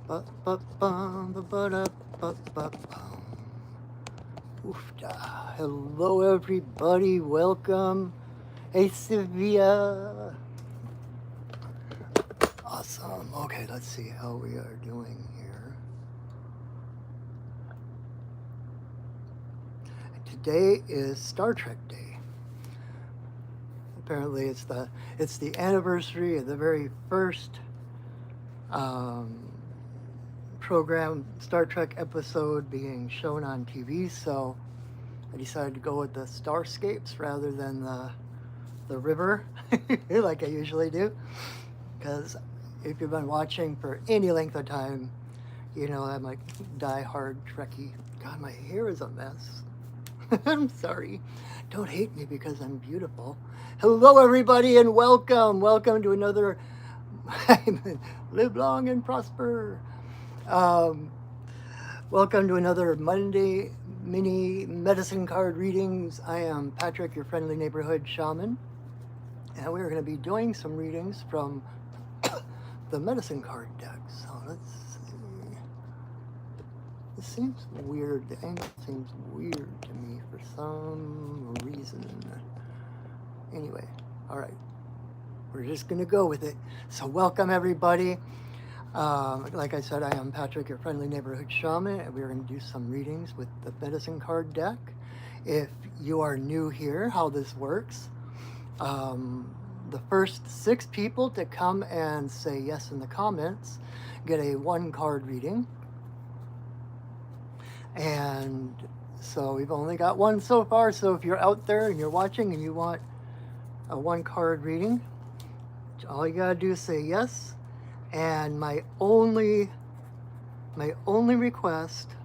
Oofda. Hello, everybody. Welcome. Hey, Sylvia. Awesome. Okay, let's see how we are doing here. Today is Star Trek Day. Apparently, it's the anniversary of the very first program, Star Trek episode being shown on TV. So I decided to go with the Starscapes rather than the river, like I usually do, because if you've been watching for any length of time, you know I'm like die-hard Trekkie. God, my hair is a mess. I'm sorry. Don't hate me because I'm beautiful. Hello, everybody, and welcome. Welcome to another Live Long and Prosper. Um, Welcome to another Monday mini medicine card readings. I am Patrick, your friendly neighborhood shaman, and we're going to be doing some readings from the medicine card deck. So let's see. This seems weird. The angle seems weird to me for some reason. Anyway, all right. We're just going to go with it. So welcome, everybody. Like I said, I am Patrick, your friendly neighborhood shaman, and we're going to do some readings with the medicine card deck. If you are new here, how this works, the first 6 people to come and say yes in the comments get a 1 card reading. And so we've only got 1 so far. So if you're out there and you're watching and you want a 1 card reading, all you got to do is say yes. And my only request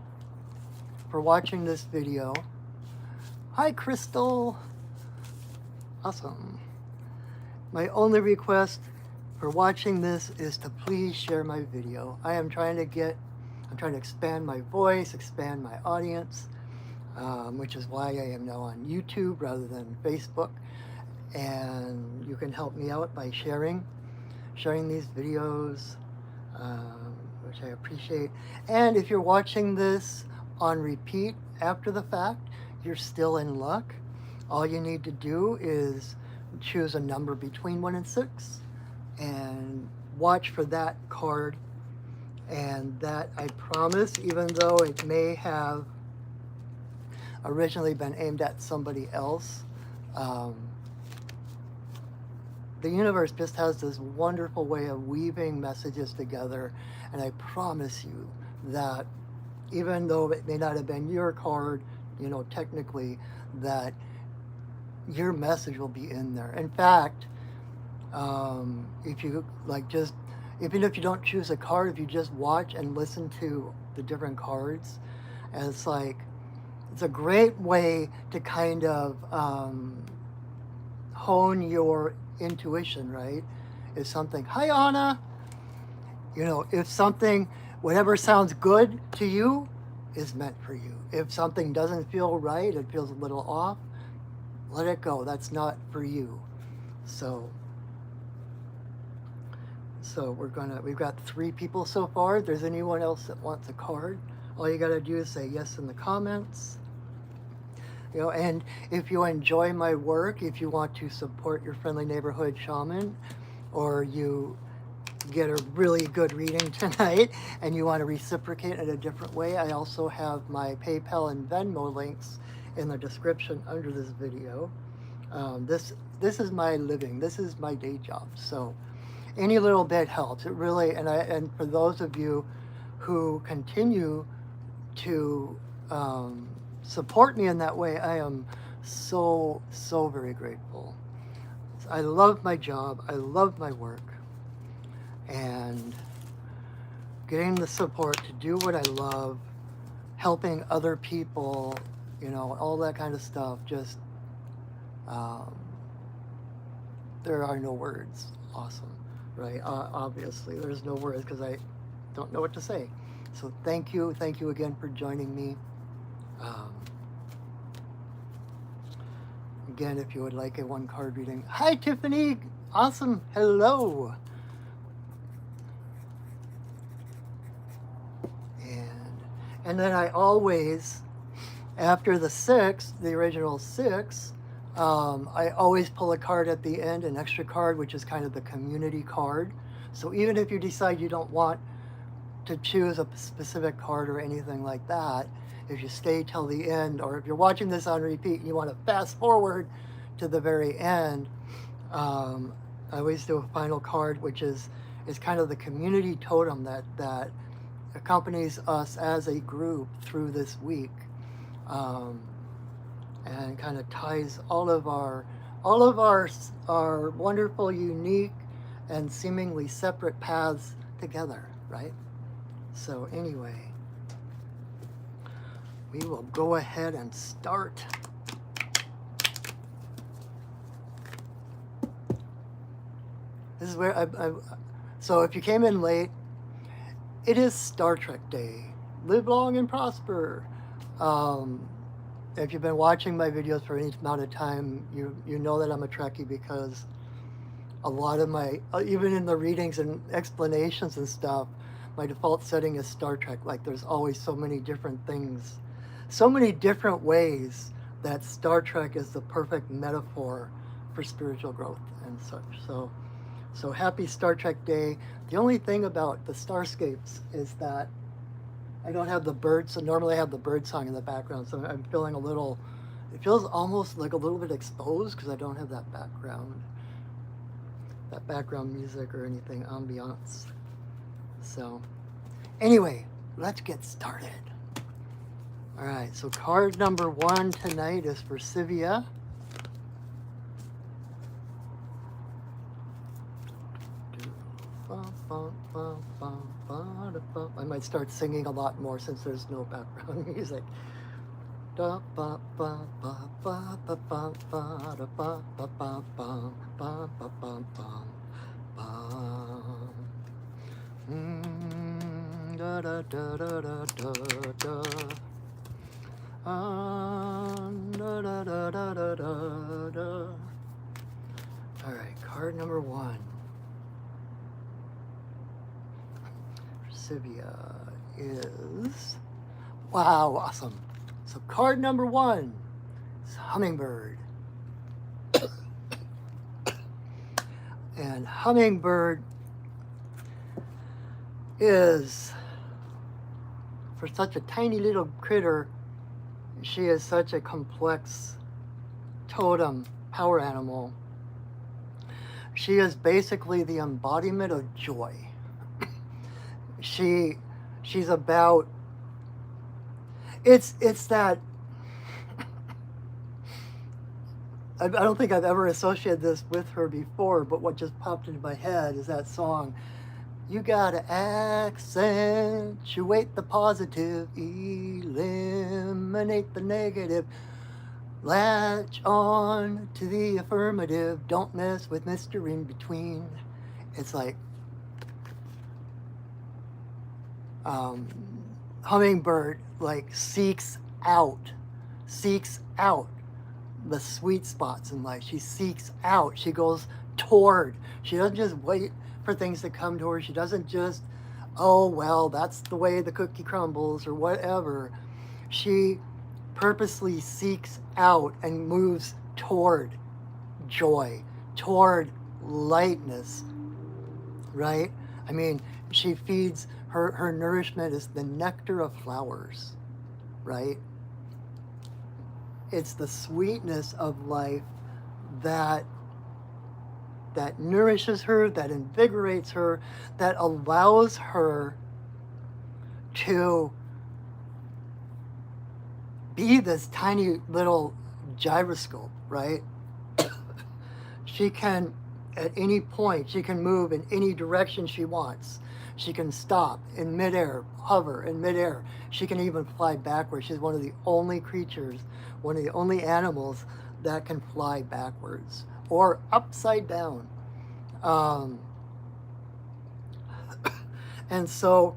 for watching this video, hi Crystal, awesome. My only request for watching this is to please share my video. I'm trying to expand my voice, expand my audience, which is why I am now on YouTube rather than Facebook. And you can help me out by sharing these videos, which I appreciate. And if you're watching this on repeat after the fact, you're still in luck. All you need to do is choose a number between 1 and 6 and watch for that card. And that, I promise, even though it may have originally been aimed at somebody else, the universe just has this wonderful way of weaving messages together, and I promise you that even though it may not have been your card, technically, that your message will be in there. In fact, if you even if you don't choose a card, if you just watch and listen to the different cards, and it's a great way to kind of hone your intuition, right? If something, hi Anna, if something, whatever sounds good to you is meant for you. If something doesn't feel right, it feels a little off, let it go. That's not for you. So we've got 3 people so far. If there's anyone else that wants a card, all you got to do is say yes in the comments. And if you enjoy my work, if you want to support your friendly neighborhood shaman, or you get a really good reading tonight and you want to reciprocate in a different way, I also have my PayPal and Venmo links in the description under this video. This is my living. This is my day job. So any little bit helps. It really, and for those of you who continue to support me in that way, I am so very grateful. I love my job. I love my work. And getting the support to do what I love, helping other people, all that kind of stuff, just, there are no words. Awesome, right? Obviously, there's no words because I don't know what to say. So thank you again for joining me. Again, if you would like a 1 card reading. Hi, Tiffany. Awesome. Hello. And then I always, after the six, the original six, I always pull a card at the end, an extra card, which is kind of the community card. So even if you decide you don't want to choose a specific card or anything like that, if you stay till the end, or if you're watching this on repeat and you want to fast forward to the very end, I always do a final card, which is kind of the community totem that accompanies us as a group through this week, and kind of ties all of our wonderful, unique, and seemingly separate paths together, right? So anyway, we will go ahead and start. This is where so if you came in late, it is Star Trek Day. Live long and prosper. If you've been watching my videos for any amount of time, you know that I'm a Trekkie, because a lot of my, even in the readings and explanations and stuff, my default setting is Star Trek. Like, there's always so many different things, so many different ways that Star Trek is the perfect metaphor for spiritual growth and such. So happy Star Trek Day. The only thing about the Starscapes is that I don't have the birds. So normally I have the bird song in the background. So I'm feeling a little, it feels almost like a little bit exposed because I don't have that background music or anything, ambiance. So anyway, let's get started. All right, so card number 1 tonight is for Sivia. I might start singing a lot more since there's no background music. All right, card number 1. Sivia is, wow, awesome. So card number 1 is Hummingbird. And Hummingbird is, for such a tiny little critter, she is such a complex totem power animal. She is basically the embodiment of joy. She's about, it's that, I don't think I've ever associated this with her before, but what just popped into my head is that song, you gotta accentuate the positive, eliminate the negative, latch on to the affirmative, don't mess with Mr. In Between. It's like, Hummingbird like seeks out the sweet spots in life. She seeks out, she goes toward, she doesn't just wait for things to come to her. She doesn't just, oh well, that's the way the cookie crumbles or whatever. She purposely seeks out and moves toward joy, toward lightness, right? I mean, she feeds, her nourishment is the nectar of flowers, right? It's the sweetness of life that nourishes her, that invigorates her, that allows her to be this tiny little gyroscope, right? She can, at any point, she can move in any direction she wants. She can stop in midair, hover in midair. She can even fly backwards. She's one of the only creatures, one of the only animals that can fly backwards or upside down. And so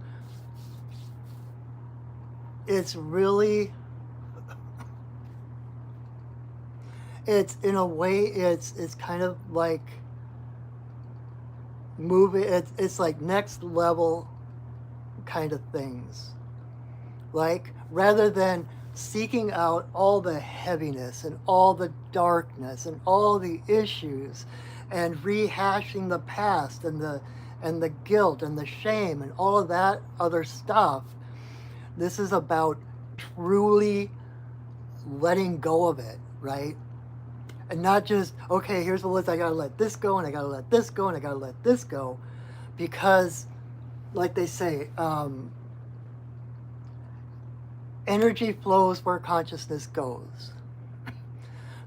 it's really, it's in a way, it's kind of like moving, it's like next level kind of things. Like, rather than seeking out all the heaviness and all the darkness and all the issues and rehashing the past and the guilt and the shame and all of that other stuff, this is about truly letting go of it, right? And not just, okay, here's the list, I gotta let this go, and I gotta let this go, and I gotta let this go. Because, like they say, energy flows where consciousness goes.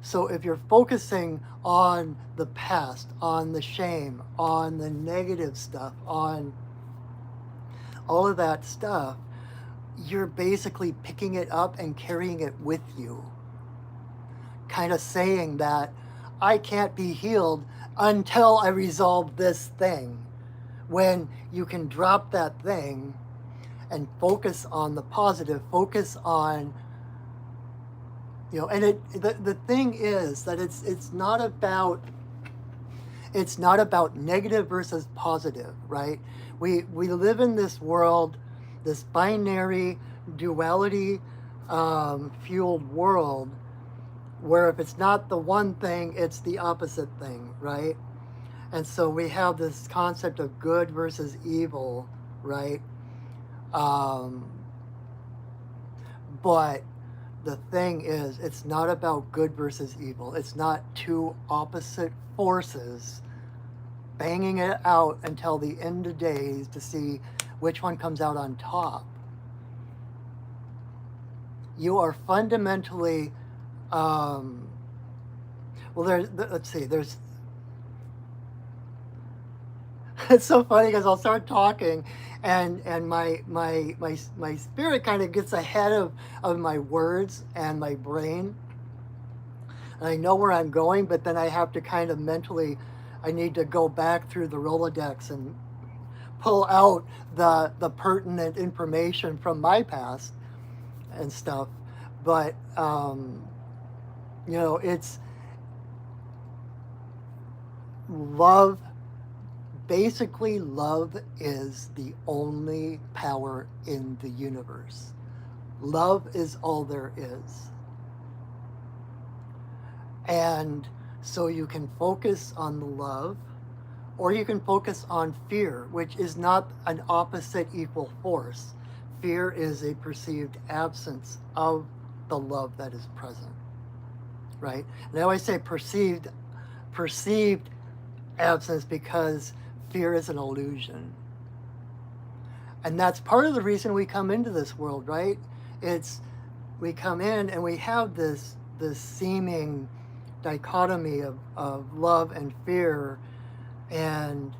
So if you're focusing on the past, on the shame, on the negative stuff, on all of that stuff, you're basically picking it up and carrying it with you. Kind of saying that I can't be healed until I resolve this thing. When you can drop that thing and focus on the positive, focus on, and the thing is that it's not about negative versus positive, right? We live in this world, this binary duality fueled world, where if it's not the one thing, it's the opposite thing, right? And so we have this concept of good versus evil, right? But the thing is, it's not about good versus evil. It's not two opposite forces banging it out until the end of days to see which one comes out on top. You are fundamentally, let's see, it's so funny because I'll start talking and my spirit kind of gets ahead of my words and my brain. And I know where I'm going, but then I have to kind of mentally, I need to go back through the Rolodex and pull out the pertinent information from my past and stuff. But, it's love. Basically, love is the only power in the universe. Love is all there is. And so you can focus on the love, or you can focus on fear, which is not an opposite equal force. Fear is a perceived absence of the love that is present, right? Now I say perceived absence because fear is an illusion. And that's part of the reason we come into this world, right? We come in and we have this seeming dichotomy of love and fear, and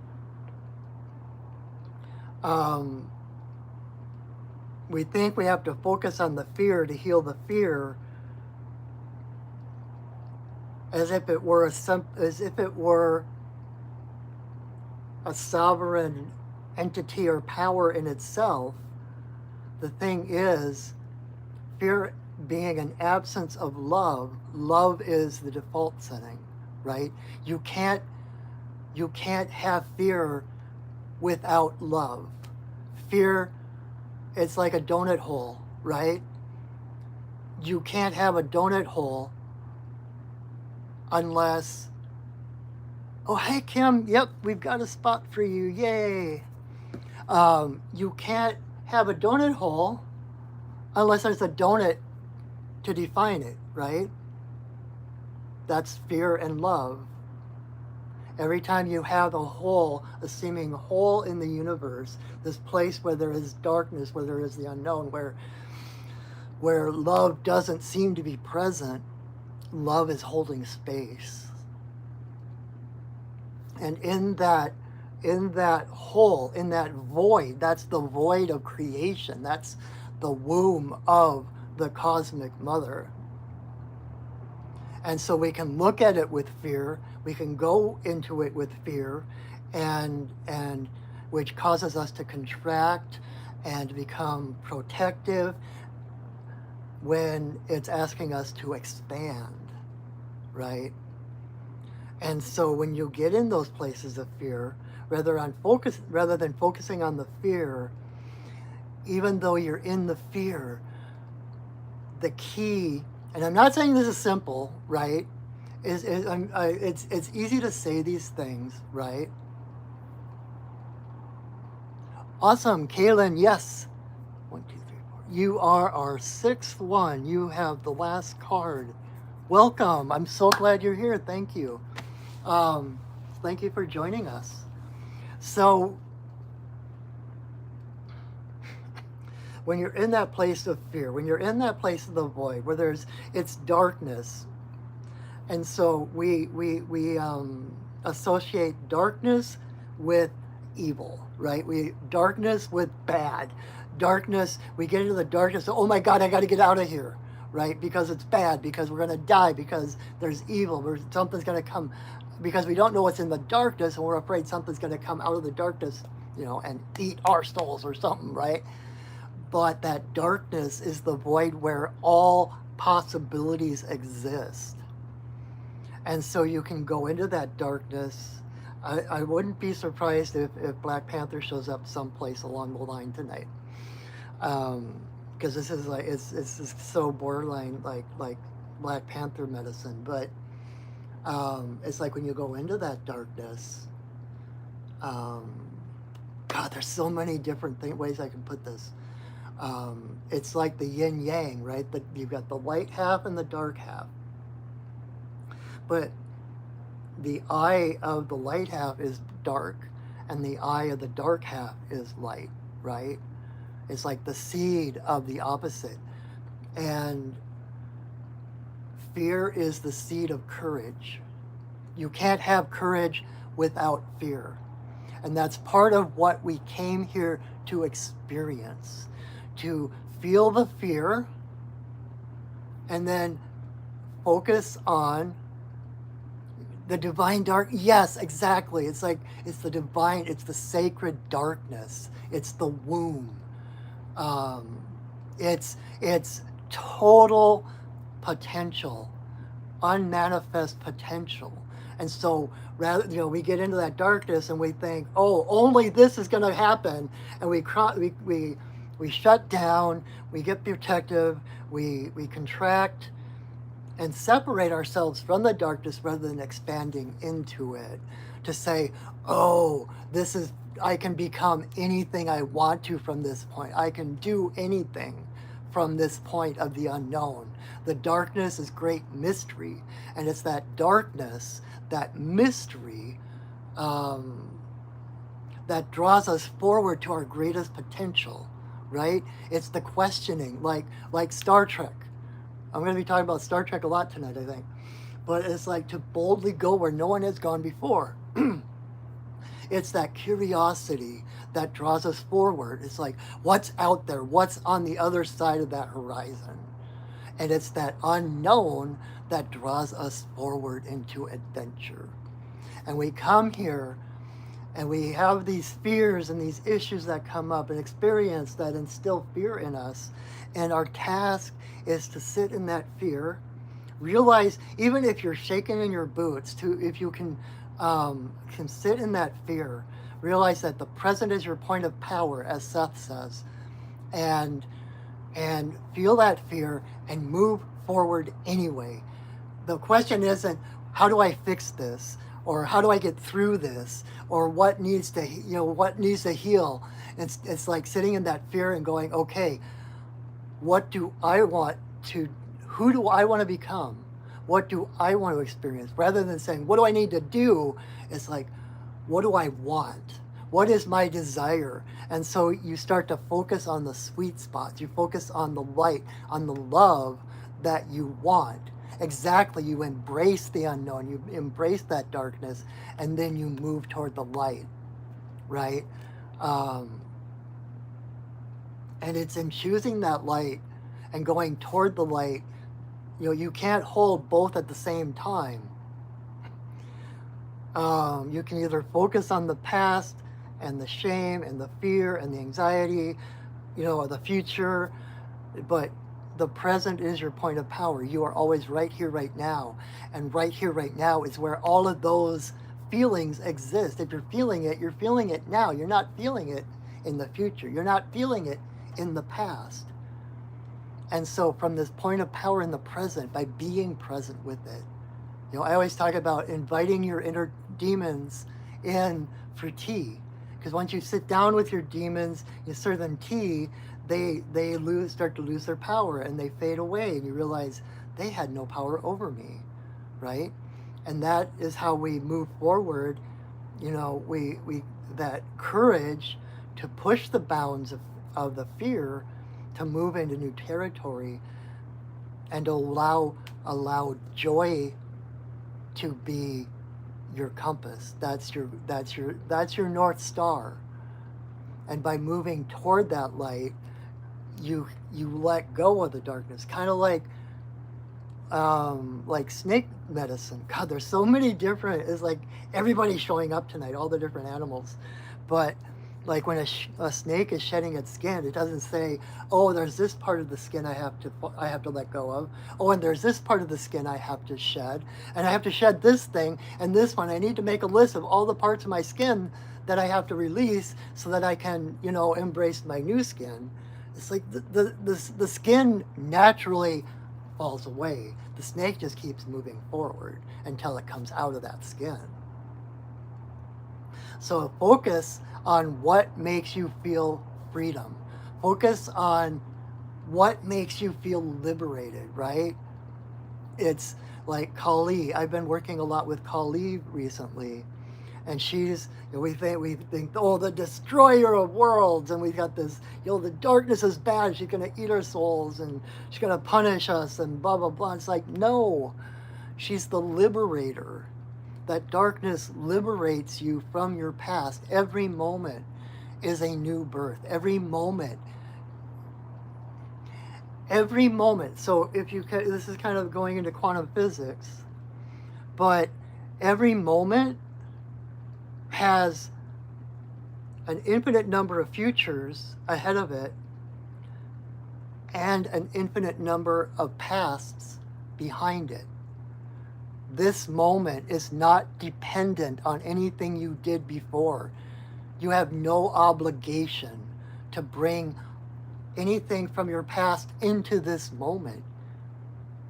we think we have to focus on the fear to heal the fear, as if it were a sovereign entity or power in itself. The thing is, fear being an absence of love, love is the default setting, right? You can't have fear without love. Fear, it's like a donut hole, right? You can't have a donut hole unless, oh, hey, Kim, yep, we've got a spot for you, yay. You can't have a donut hole unless there's a donut to define it, right? That's fear and love. Every time you have a hole, a seeming hole in the universe, this place where there is darkness, where there is the unknown, where love doesn't seem to be present, love is holding space. And in that hole, in that void, that's the void of creation. That's the womb of the cosmic mother. And so we can look at it with fear, we can go into it with fear, and which causes us to contract and become protective when it's asking us to expand, right? And so when you get in those places of fear, rather than focusing on the fear, even though you're in the fear, the key, and I'm not saying this is simple, right? It's easy to say these things, right? Awesome, Kaylin, yes. 1, 2, 3, 4. You are our 6th one. You have the last card. Welcome. I'm so glad you're here. Thank you. Thank you for joining us. So, when you're in that place of fear, when you're in that place of the void, where it's darkness, and so we associate darkness with evil, right? Darkness with bad. Darkness, we get into the darkness, oh my God, I got to get out of here, right? Because it's bad, because we're going to die, because there's evil, something's going to come, because we don't know what's in the darkness, and we're afraid something's going to come out of the darkness, and eat our souls or something, right? But that darkness is the void where all possibilities exist. And so you can go into that darkness. I wouldn't be surprised if Black Panther shows up someplace along the line tonight. Because this is like, it's so borderline like Black Panther medicine. But it's like when you go into that darkness, God, there's so many different ways I can put this. It's like the yin yang, right? You've got the light half and the dark half. But the eye of the light half is dark, and the eye of the dark half is light, right? It's like the seed of the opposite. And fear is the seed of courage. You can't have courage without fear. And that's part of what we came here to experience, to feel the fear and then focus on the divine dark. Yes, exactly. It's like, it's the divine, it's the sacred darkness. It's the womb. It's total potential, unmanifest potential. And so rather, we get into that darkness and we think, oh, only this is going to happen. And we shut down, we get protective, we contract, and separate ourselves from the darkness rather than expanding into it, to say, oh, I can become anything I want to from this point. I can do anything from this point of the unknown. The darkness is great mystery, and it's that darkness, that mystery, that draws us forward to our greatest potential, right? It's the questioning, like Star Trek. I'm going to be talking about Star Trek a lot tonight, I think. But it's like to boldly go where no one has gone before. It's that curiosity that draws us forward. It's like, what's out there? What's on the other side of that horizon? And it's that unknown that draws us forward into adventure. And we come here and we have these fears and these issues that come up and experience that instill fear in us. And our task is to sit in that fear, realize, even if you're shaking in your boots, if you can sit in that fear, realize that the present is your point of power, as Seth says, and feel that fear and move forward anyway. The question isn't, how do I fix this? Or how do I get through this? Or what needs to heal? It's like sitting in that fear and going, okay, who do I want to become? What do I want to experience? Rather than saying, what do I need to do? It's like, what do I want? What is my desire? And so you start to focus on the sweet spots. You focus on the light, on the love that you want. Exactly, you embrace the unknown, you embrace that darkness, and then you move toward the light, right? And it's in choosing that light and going toward the light. You can't hold both at the same time. You can either focus on the past and the shame and the fear and the anxiety, or the future, but the present is your point of power. You are always right here, right now. And right here, right now is where all of those feelings exist. If you're feeling it now. You're not feeling it in the future. You're not feeling it in the past. And so from this point of power in the present, by being present with it, I always talk about inviting your inner demons in for tea. Because once you sit down with your demons, you serve them tea, they start to lose their power and they fade away, and you realize they had no power over me, right? And that is how we move forward. We that courage to push the bounds of the fear, to move into new territory, and to allow joy to be your compass. That's your North Star. And by moving toward that light, you let go of the darkness. Kind of like snake medicine. God, there's so many different. It's like everybody's showing up tonight, all the different animals. But like when a snake is shedding its skin, it doesn't say, "Oh, there's this part of the skin I have to let go of. Oh, and there's this part of the skin I have to shed, and I have to shed this thing and this one. I need to make a list of all the parts of my skin that I have to release so that I can, embrace my new skin." It's like the skin naturally falls away. The snake just keeps moving forward until it comes out of that skin. So focus on what makes you feel freedom. Focus on what makes you feel liberated, right? It's like Kali. I've been working a lot with Kali recently. And she's, we think, oh, the destroyer of worlds. And we've got this, the darkness is bad. She's going to eat our souls and she's going to punish us and blah, blah, blah. It's like, no, she's the liberator. That darkness liberates you from your past. Every moment is a new birth. Every moment. So this is kind of going into quantum physics, but every moment has an infinite number of futures ahead of it and an infinite number of pasts behind it. This moment is not dependent on anything you did before. You have no obligation to bring anything from your past into this moment.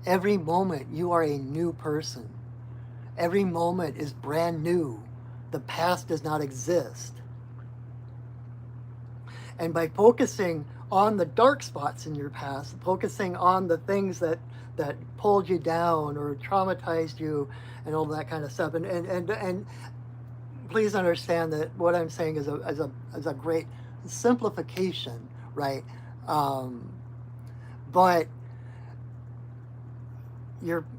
Every moment you are a new person. Every moment is brand new. The past does not exist. And by focusing on the dark spots in your past, focusing on the things that pulled you down or traumatized you and all that kind of stuff, and please understand that what I'm saying is a great simplification, right? But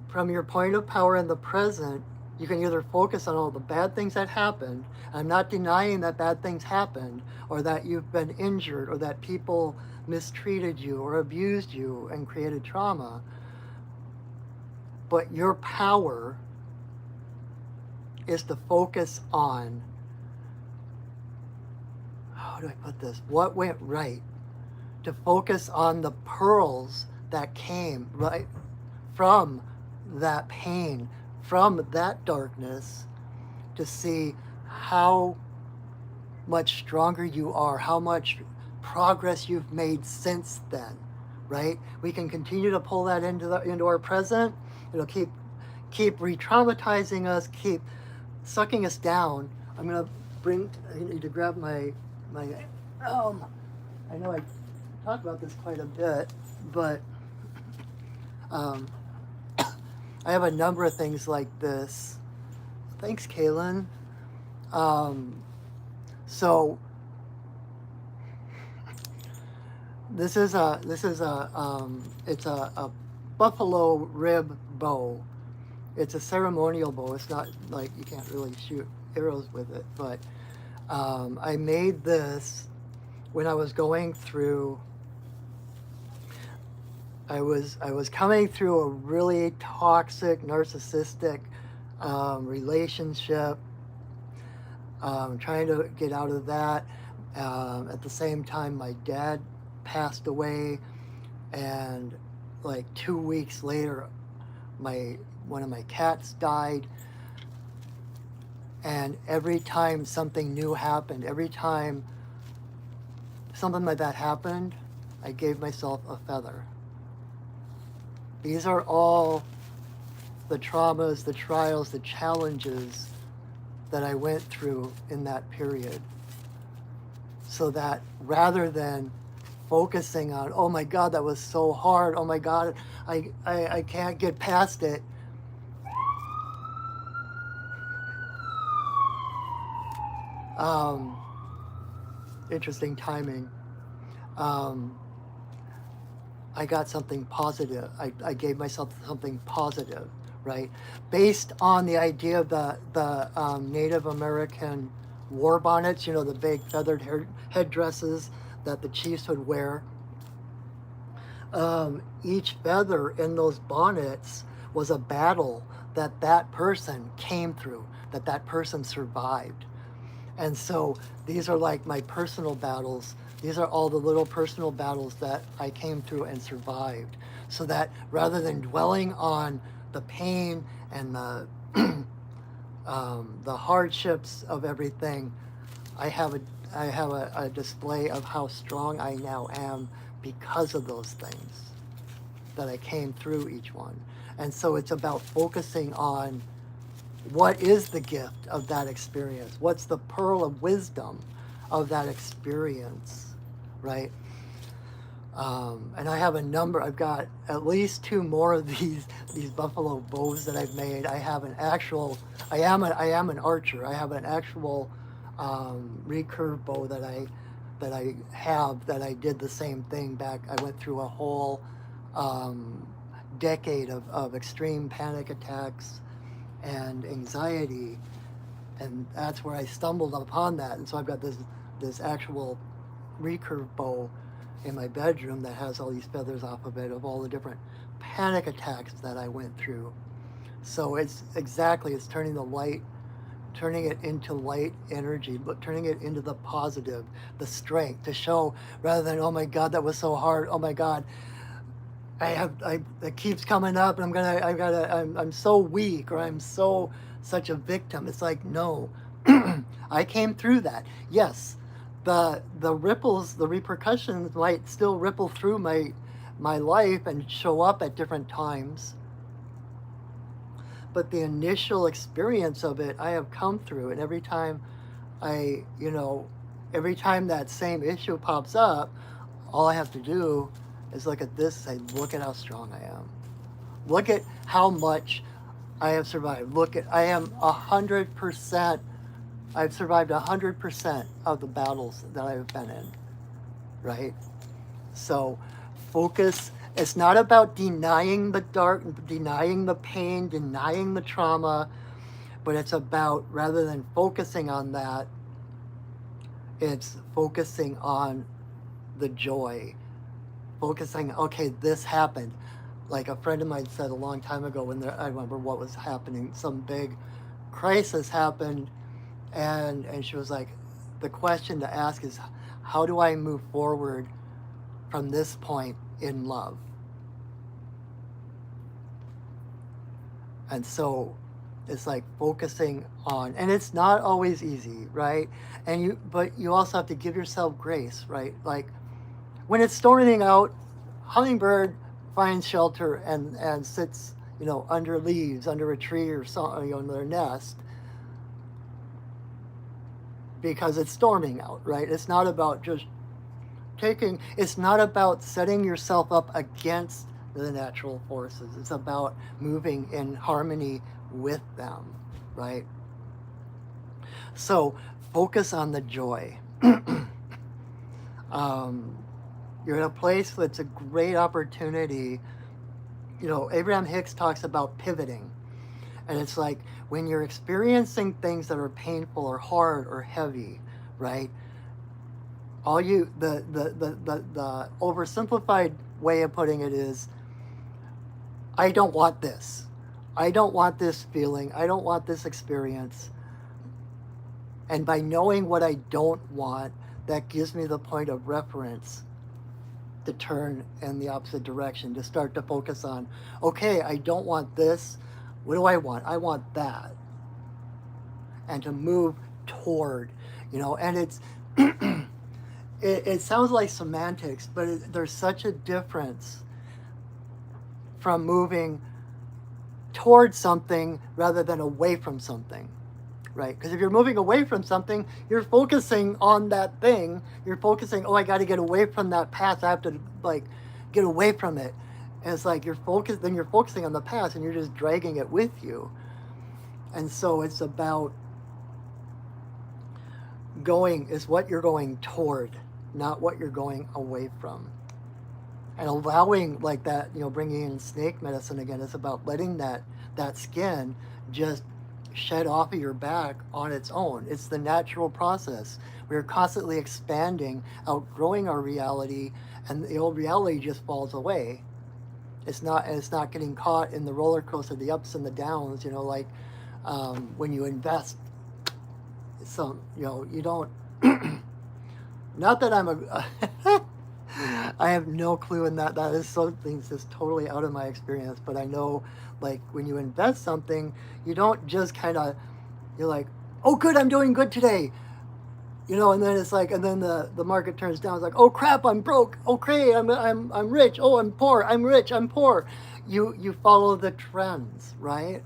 from your point of power in the present, you can either focus on all the bad things that happened. I'm not denying that bad things happened, or that you've been injured, or that people mistreated you or abused you and created trauma. But your power is to focus on, how do I put this? What went right? To focus on the pearls that came right from that pain, from that darkness, to see how much stronger you are, how much progress you've made since then, right? We can continue to pull that into our present. It'll keep re-traumatizing us, keep sucking us down. I need to grab my I know I talk about this quite a bit, but I have a number of things like this. Thanks, Kaylin. So this is it's a buffalo rib bow. It's a ceremonial bow. It's not like you can't really shoot arrows with it, but I made this when I was going through. I was coming through a really toxic, narcissistic relationship, trying to get out of that. At the same time, my dad passed away, and like 2 weeks later, one of my cats died. And every time something new happened, every time something like that happened, I gave myself a feather. These are all the traumas, the trials, the challenges that I went through in that period. So that rather than focusing on, oh my God, that was so hard, oh my God, I can't get past it, interesting timing. I got something positive. I gave myself something positive, right? Based on the idea of the Native American war bonnets, you know, the big feathered headdresses that the chiefs would wear. Each feather in those bonnets was a battle that that person came through, that that person survived. And so these are like my personal battles. These are all the little personal battles that I came through and survived. So that rather than dwelling on the pain and the hardships of everything, I have a display of how strong I now am because of those things that I came through each one. And so it's about focusing on what is the gift of that experience? What's the pearl of wisdom of that experience, right? And I have a number. I've got at least 2 more of these buffalo bows that I've made. I have an actual. I am an archer. I have an actual recurve bow that I did the same thing back. I went through a whole decade of extreme panic attacks and anxiety, and that's where I stumbled upon that. And so I've got this actual recurve bow in my bedroom that has all these feathers off of it, of all the different panic attacks that I went through. So it's turning it into light energy, but turning it into the positive, the strength, to show, rather than, oh my God, that was so hard, oh my God, it keeps coming up, and I'm so weak, or I'm such a victim. It's like, no, I came through that. Yes, the ripples, the repercussions might still ripple through my life and show up at different times. But the initial experience of it, I have come through, and every time every time that same issue pops up, all I have to do is look at this and say, look at how strong I am. Look at how much I have survived. I am 100%, I've survived 100% of the battles that I've been in, right? So focus, it's not about denying the dark, denying the pain, denying the trauma, but it's about, rather than focusing on that, it's focusing on the joy. Focusing, okay, this happened. Like a friend of mine said a long time ago, I remember what was happening, some big crisis happened, and she was like, the question to ask is, how do I move forward from this point in love? And so it's like focusing on, and it's not always easy, right? But you also have to give yourself grace, right? Like, when it's storming out, hummingbird finds shelter and sits, under leaves, under a tree or something, in their nest, because it's storming out, right? It's not about just it's not about setting yourself up against the natural forces. It's about moving in harmony with them, right? So focus on the joy. You're in a place that's a great opportunity. Abraham Hicks talks about pivoting. And it's like, when you're experiencing things that are painful or hard or heavy, right? The oversimplified way of putting it is, I don't want this. I don't want this feeling. I don't want this experience. And by knowing what I don't want, that gives me the point of reference to turn in the opposite direction, to start to focus on, okay, I don't want this. What do I want? I want that. And to move toward, and it's, it sounds like semantics, but there's such a difference from moving towards something rather than away from something, right? Because if you're moving away from something, you're focusing on that thing. You're focusing, oh, I got to get away from that path. I have to like get away from it. And it's like then you're focusing on the past and you're just dragging it with you. And so it's about is what you're going toward, not what you're going away from. And allowing like that, bringing in snake medicine again, is about letting that skin just shed off of your back on its own. It's the natural process. We're constantly expanding, outgrowing our reality, and the old reality just falls away. It's not getting caught in the roller coaster, the ups and the downs. Like when you invest, you don't. Not that I'm a. I have no clue in that. That is something just totally out of my experience. But I know, like, when you invest something, you don't just you're like, oh, good, I'm doing good today. And then it's like, and then the market turns down. It's like, oh, crap, I'm broke. Okay, I'm rich. Oh, I'm poor. I'm rich. I'm poor. You follow the trends, right?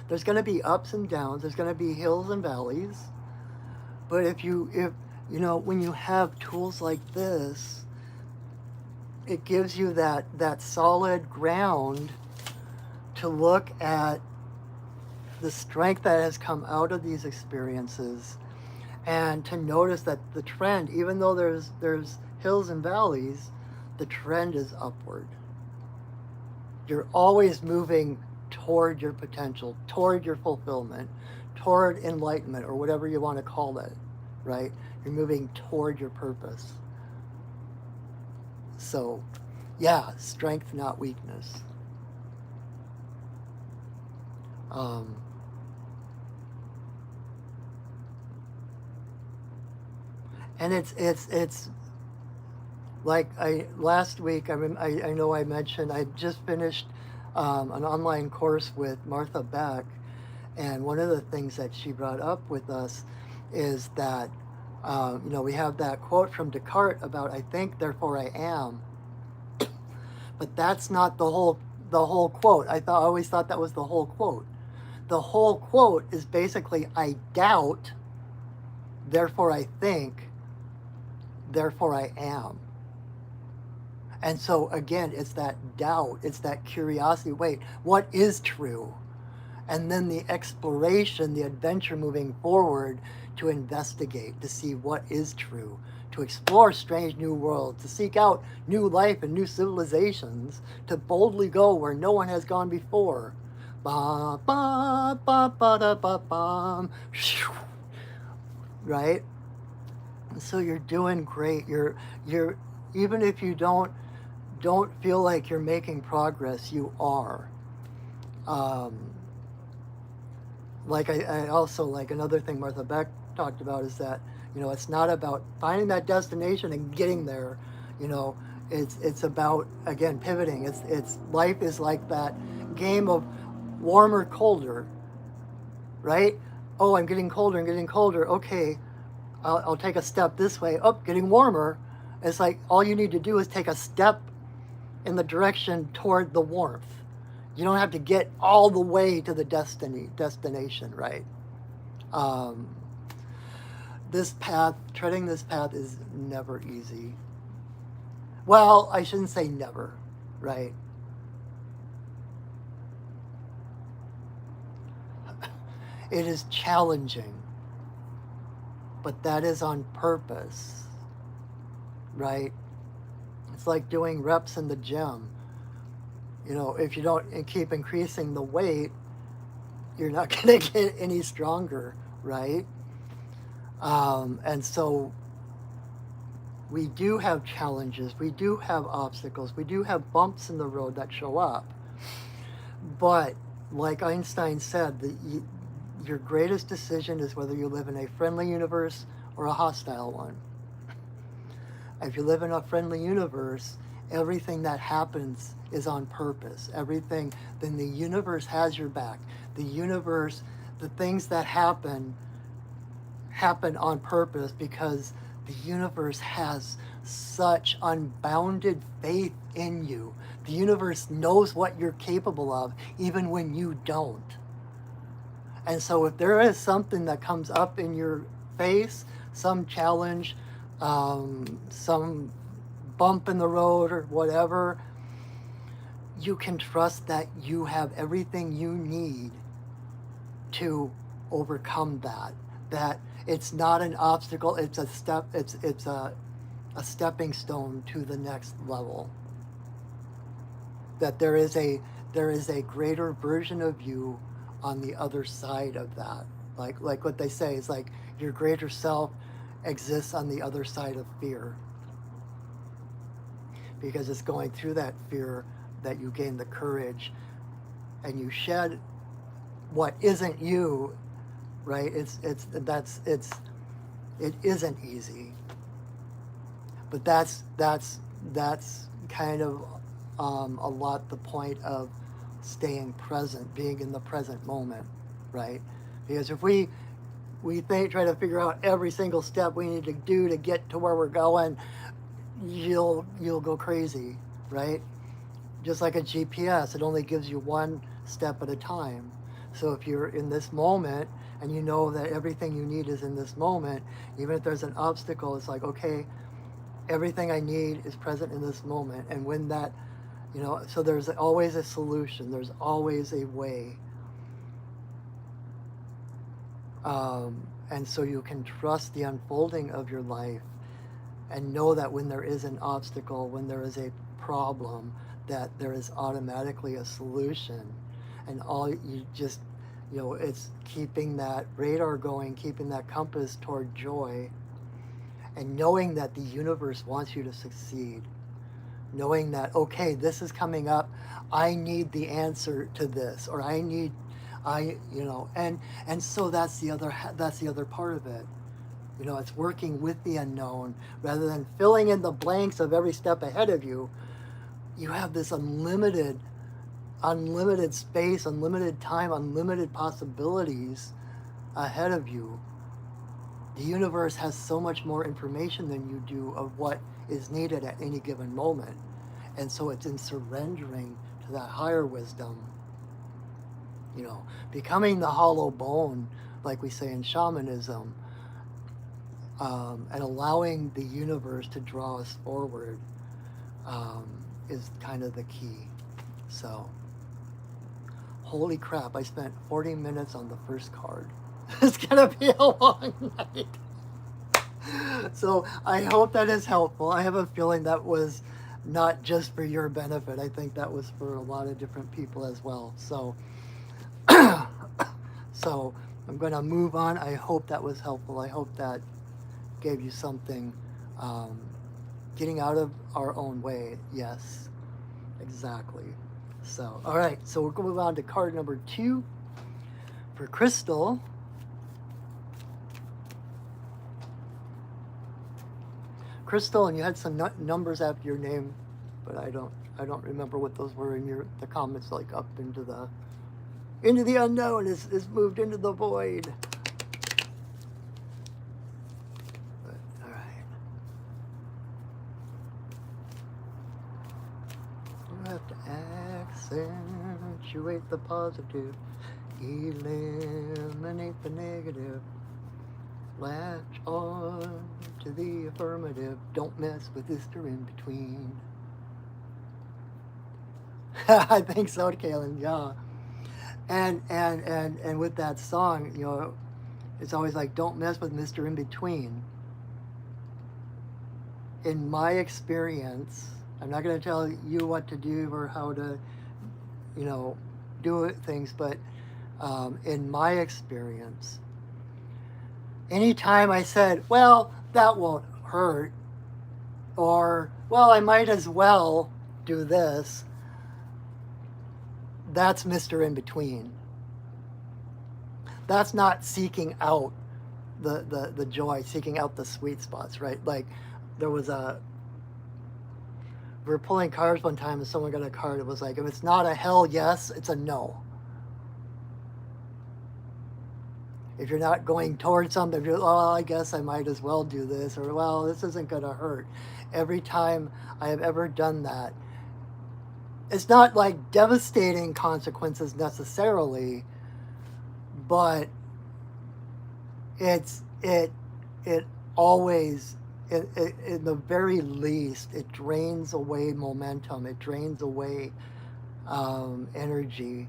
There's going to be ups and downs. There's going to be hills and valleys. But if when you have tools like this, it gives you that solid ground to look at the strength that has come out of these experiences, and to notice that the trend, even though there's hills and valleys, the trend is upward. You're always moving toward your potential, toward your fulfillment, toward enlightenment, or whatever you want to call it, right? You're moving toward your purpose. So, yeah, strength, not weakness. And it's like last week. I know I mentioned I just finished an online course with Martha Beck, and one of the things that she brought up with us is that we have that quote from Descartes about I think, therefore I am. But that's not the whole quote. I always thought that was the whole quote. The whole quote is basically I doubt, therefore I think, therefore I am. And so again, it's that doubt, it's that curiosity. Wait, what is true? And then the exploration, the adventure moving forward to investigate, to see what is true, to explore strange new worlds, to seek out new life and new civilizations, to boldly go where no one has gone before. Ba ba ba ba da ba bum. Right? So you're doing great. You're even if you don't feel like you're making progress, you are. Like I also, like, another thing Martha Beck talked about is that it's not about finding that destination and getting there. It's about, again, pivoting. It's life is like that game of warmer, colder, right? Oh, I'm getting colder. Okay, I'll take a step this way. Oh, getting warmer. It's like all you need to do is take a step in the direction toward the warmth. You don't have to get all the way to the destination, right? Treading this path is never easy. Well, I shouldn't say never, right? It is challenging, but that is on purpose, right? It's like doing reps in the gym. If you don't keep increasing the weight, you're not going to get any stronger, right? And so we do have challenges, we do have obstacles, we do have bumps in the road that show up. But like Einstein said, your greatest decision is whether you live in a friendly universe or a hostile one. If you live in a friendly universe, everything that happens is on purpose. Then the universe has your back. The things that happen on purpose because the universe has such unbounded faith in you. The universe knows what you're capable of, even when you don't. And so if there is something that comes up in your face, some challenge, some bump in the road or whatever, you can trust that you have everything you need to overcome that. That it's not an obstacle, it's a step, it's a stepping stone to the next level. That there is a greater version of you on the other side of that. Like what they say is like your greater self exists on the other side of fear. Because it's going through that fear that you gain the courage and you shed what isn't you, right? It isn't easy. But that's kind of a lot the point of staying present, being in the present moment, right? Because if we try to figure out every single step we need to do to get to where we're going, you'll go crazy, right? Just like a GPS, it only gives you one step at a time. So if you're in this moment and you know that everything you need is in this moment, even if there's an obstacle, it's like, okay, everything I need is present in this moment. And when that, so there's always a solution. There's always a way. And so you can trust the unfolding of your life and know that when there is an obstacle, when there is a problem, that there is automatically a solution. And all you just, it's keeping that radar going, keeping that compass toward joy, and knowing that the universe wants you to succeed. Knowing that, okay, this is coming up, I need the answer to this, or and so that's the other part of it. It's working with the unknown rather than filling in the blanks of every step ahead of you. You have this unlimited space, unlimited time, unlimited possibilities ahead of you. The universe has so much more information than you do of what is needed at any given moment. And so it's in surrendering to that higher wisdom, becoming the hollow bone, like we say in shamanism, and allowing the universe to draw us forward is kind of the key. So, holy crap, I spent 40 minutes on the first card. It's gonna be a long night. So I hope that is helpful. I have a feeling that was not just for your benefit. I think that was for a lot of different people as well. So, so I'm going to move on. I hope that was helpful. I hope that gave you something. Getting out of our own way. Yes, exactly. So, all right. So we're going to move on to card number 2 for Crystal. Crystal, and you had some numbers after your name, but I don't remember what those were in the comments, like up into the unknown is moved into the void. But, all right. You have to accentuate the positive, eliminate the negative. Latch on to the affirmative. Don't mess with Mr. In Between. I think so, Kaylin. Yeah. And with that song, it's always like, don't mess with Mr. In Between. In my experience, I'm not going to tell you what to do or how to, do things, but in my experience, anytime I said, well, that won't hurt, or, well, I might as well do this, that's Mr. In Between. That's not seeking out the joy, seeking out the sweet spots, right? Like, we were pulling cards one time and someone got a card. It was like, if it's not a hell yes, it's a no. If you're not going towards something, you're, well, I guess I might as well do this, or well, this isn't going to hurt. Every time I have ever done that, it's not like devastating consequences necessarily, but it always, in the very least, it drains away momentum. It drains away energy,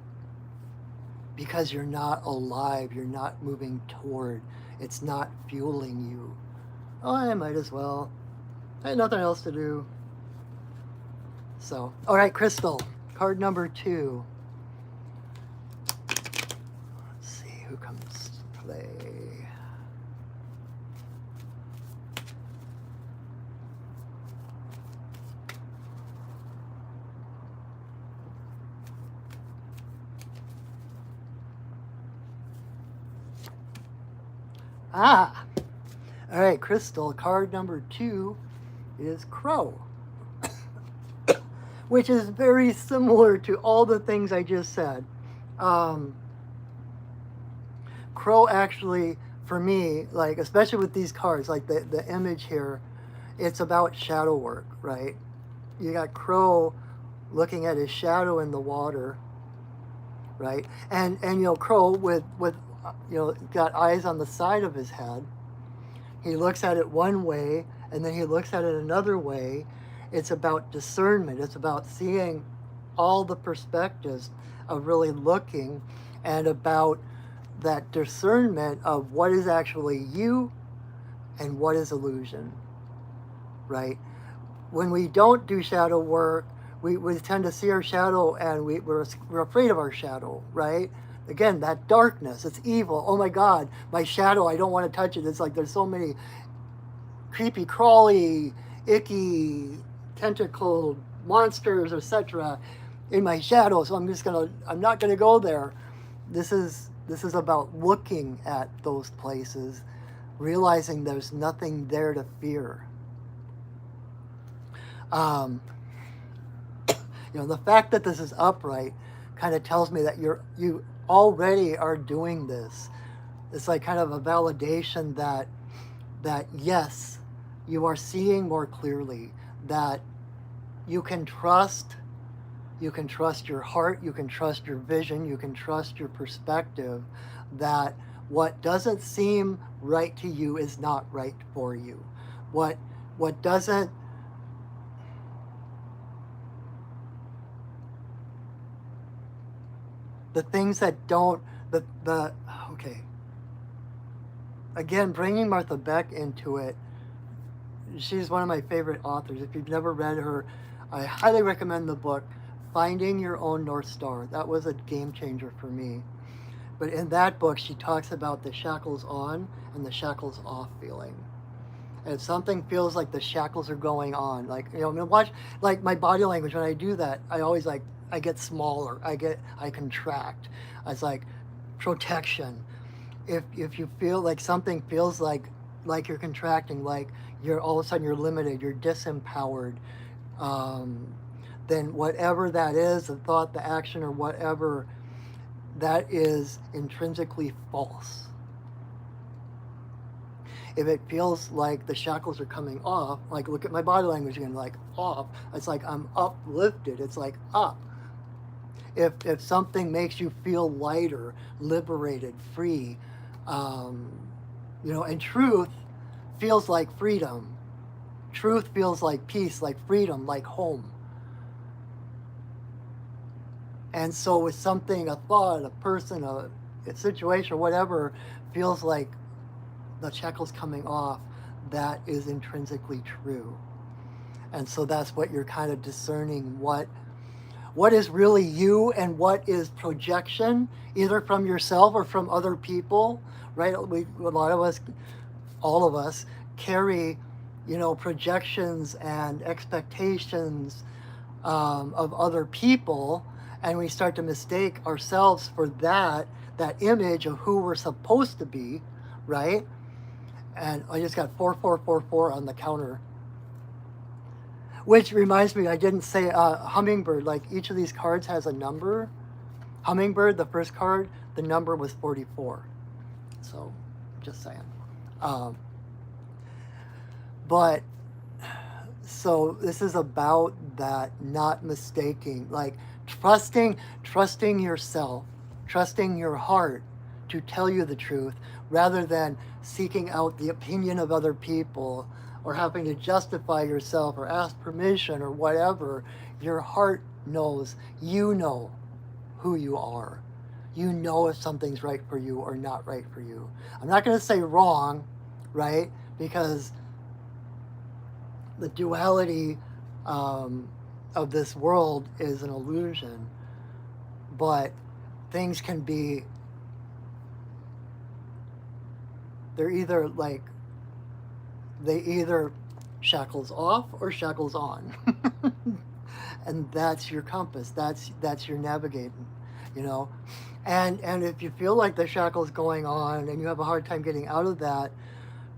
because you're not alive. You're not moving toward. It's not fueling you. Oh, I might as well. I had nothing else to do. So, all right, Crystal, card number 2. Let's see who comes to play. Ah, all right, Crystal, card number 2 is Crow, which is very similar to all the things I just said. Crow actually, for me, like, especially with these cards, like the image here, it's about shadow work, right? You got Crow looking at his shadow in the water, right? And Crow with got eyes on the side of his head. He looks at it one way, and then he looks at it another way. It's about discernment. It's about seeing all the perspectives of really looking, and about that discernment of what is actually you and what is illusion, right? When we don't do shadow work, we tend to see our shadow, and we're afraid of our shadow, right? Again, that darkness, it's evil. Oh my God, my shadow, I don't want to touch it. It's like there's so many creepy, crawly, icky, tentacled monsters, etc. in my shadow, so I'm not gonna go there. This is about looking at those places, realizing there's nothing there to fear. The fact that this is upright kind of tells me that you already are doing this. It's like kind of a validation that yes, you are seeing more clearly, that you can trust your heart, you can trust your vision, you can trust your perspective, that what doesn't seem right to you is not right for you. What doesn't the things that don't the okay, again, bringing Martha Beck into it, she's one of my favorite authors. If you've never read her, I highly recommend the book Finding Your Own North Star. That was a game changer for me. But in that book, she talks about the shackles on and the shackles off feeling. And if something feels like the shackles are going on, like, watch, like my body language, when I do that, I always I get smaller, I contract. It's like protection. If you feel like something feels like you're contracting, like you're all of a sudden you're limited, you're disempowered, then whatever that is, the thought, the action, or whatever, that is intrinsically false. If it feels like the shackles are coming off, like look at my body language again, like off, it's like I'm uplifted, it's like up. If something makes you feel lighter, liberated, free, and truth feels like freedom. Truth feels like peace, like freedom, like home. And so with something, a thought, a person, a situation, whatever, feels like the shackles coming off, that is intrinsically true. And so that's what you're kind of discerning, what is really you and what is projection, either from yourself or from other people, right? A lot of us, all of us, carry, projections and expectations of other people, and we start to mistake ourselves for that image of who we're supposed to be, right? And I just got 4444 on the counter. Which reminds me, I didn't say Hummingbird, like each of these cards has a number. Hummingbird, the first card, the number was 44. So, just saying. Um, but so this is about that, not mistaking, like trusting yourself, trusting your heart to tell you the truth, rather than seeking out the opinion of other people or having to justify yourself or ask permission or whatever. Your heart knows. You know who you are. You know if something's right for you or not right for you. I'm not going to say wrong, right? Because the duality of this world is an illusion, but things can be, they're either like, they either shackles off or shackles on. And that's your compass, that's your navigating, you know. And if you feel like the shackle's going on and you have a hard time getting out of that,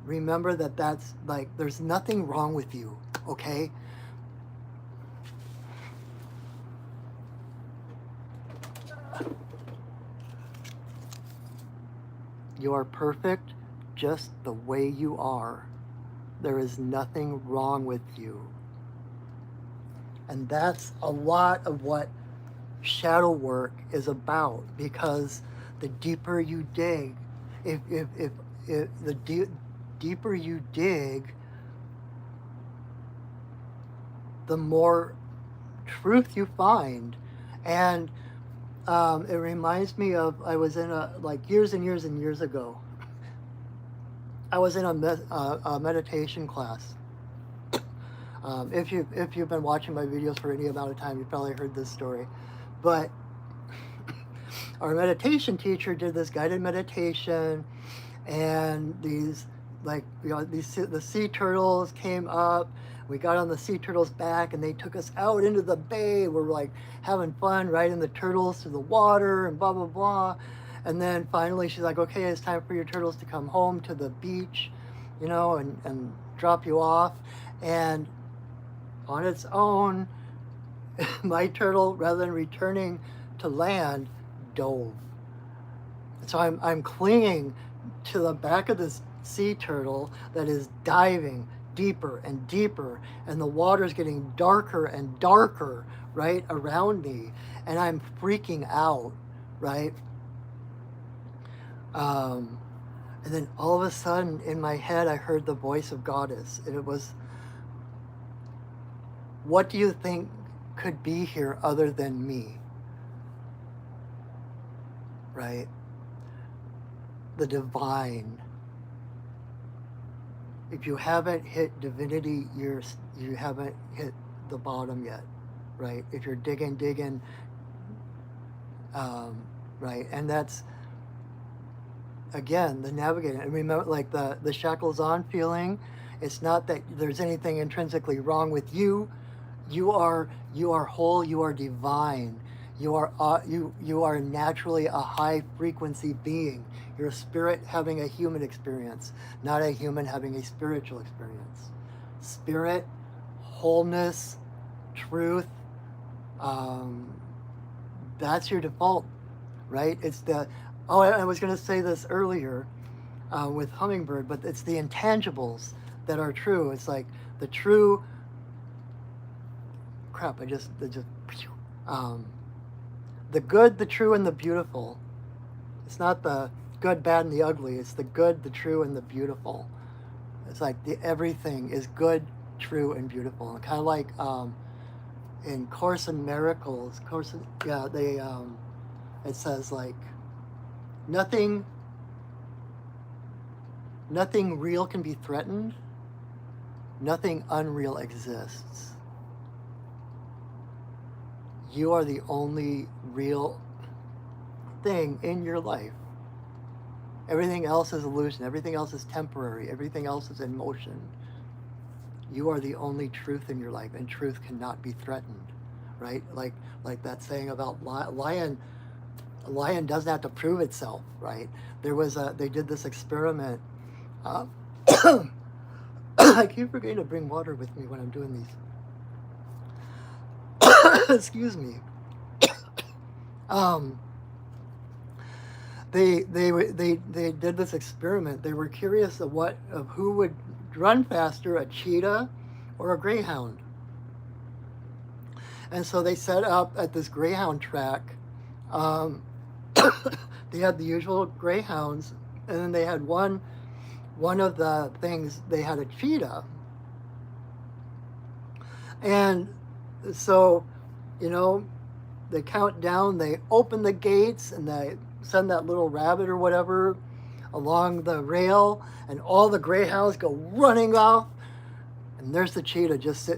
remember that that's like, there's nothing wrong with you, okay? You are perfect just the way you are. There is nothing wrong with you. And that's a lot of what shadow work is about, because the deeper you dig, if the deeper you dig, the more truth you find. And it reminds me of, I was in a, like years and years and years ago, I was in a meditation class. If you've been watching my videos for any amount of time, you've probably heard this story. But our meditation teacher did this guided meditation, and these, like, you know, the sea turtles came up. We got on the sea turtles' back, and they took us out into the bay. We're like having fun riding the turtles through the water and blah blah blah. And then finally, she's like, "Okay, it's time for your turtles to come home to the beach, you know, and drop you off." And on its own, my turtle, rather than returning to land, dove. So I'm clinging to the back of this sea turtle that is diving deeper and deeper, and the water's getting darker and darker right around me, and I'm freaking out, right? And then all of a sudden in my head I heard the voice of Goddess, and it was, "What do you think could be here other than me?" Right? The divine. If you haven't hit divinity, you haven't hit the bottom yet, right? If you're digging, right? And that's, again, the navigating. And remember, like the shackles on feeling, it's not that there's anything intrinsically wrong with you. You are whole. You are divine. You are naturally a high frequency being. You're a spirit having a human experience, not a human having a spiritual experience. Spirit, wholeness, truth. That's your default, right? It's the, oh, I was going to say this earlier with Hummingbird, but it's the intangibles that are true. It's like the true, crap, the good, the true, and the beautiful. It's not the good, bad, and the ugly. It's the good, the true, and the beautiful. It's like everything is good, true, and beautiful. And kind of like in Course in Miracles, it says like, nothing real can be threatened. Nothing unreal exists. You are the only real thing in your life. Everything else is illusion. Everything else is temporary. Everything else is in motion. You are the only truth in your life, and truth cannot be threatened, right? Like that saying about lion. A lion doesn't have to prove itself, right? They did this experiment. I keep forgetting to bring water with me when I'm doing these. Excuse me. they did this experiment. They were curious of who would run faster, a cheetah or a greyhound. And so they set up at this greyhound track. Um, they had the usual greyhounds, and then they had one of the things, they had a cheetah. And so, you know, they count down, they open the gates, and they send that little rabbit or whatever along the rail, and all the greyhounds go running off, and there's the cheetah just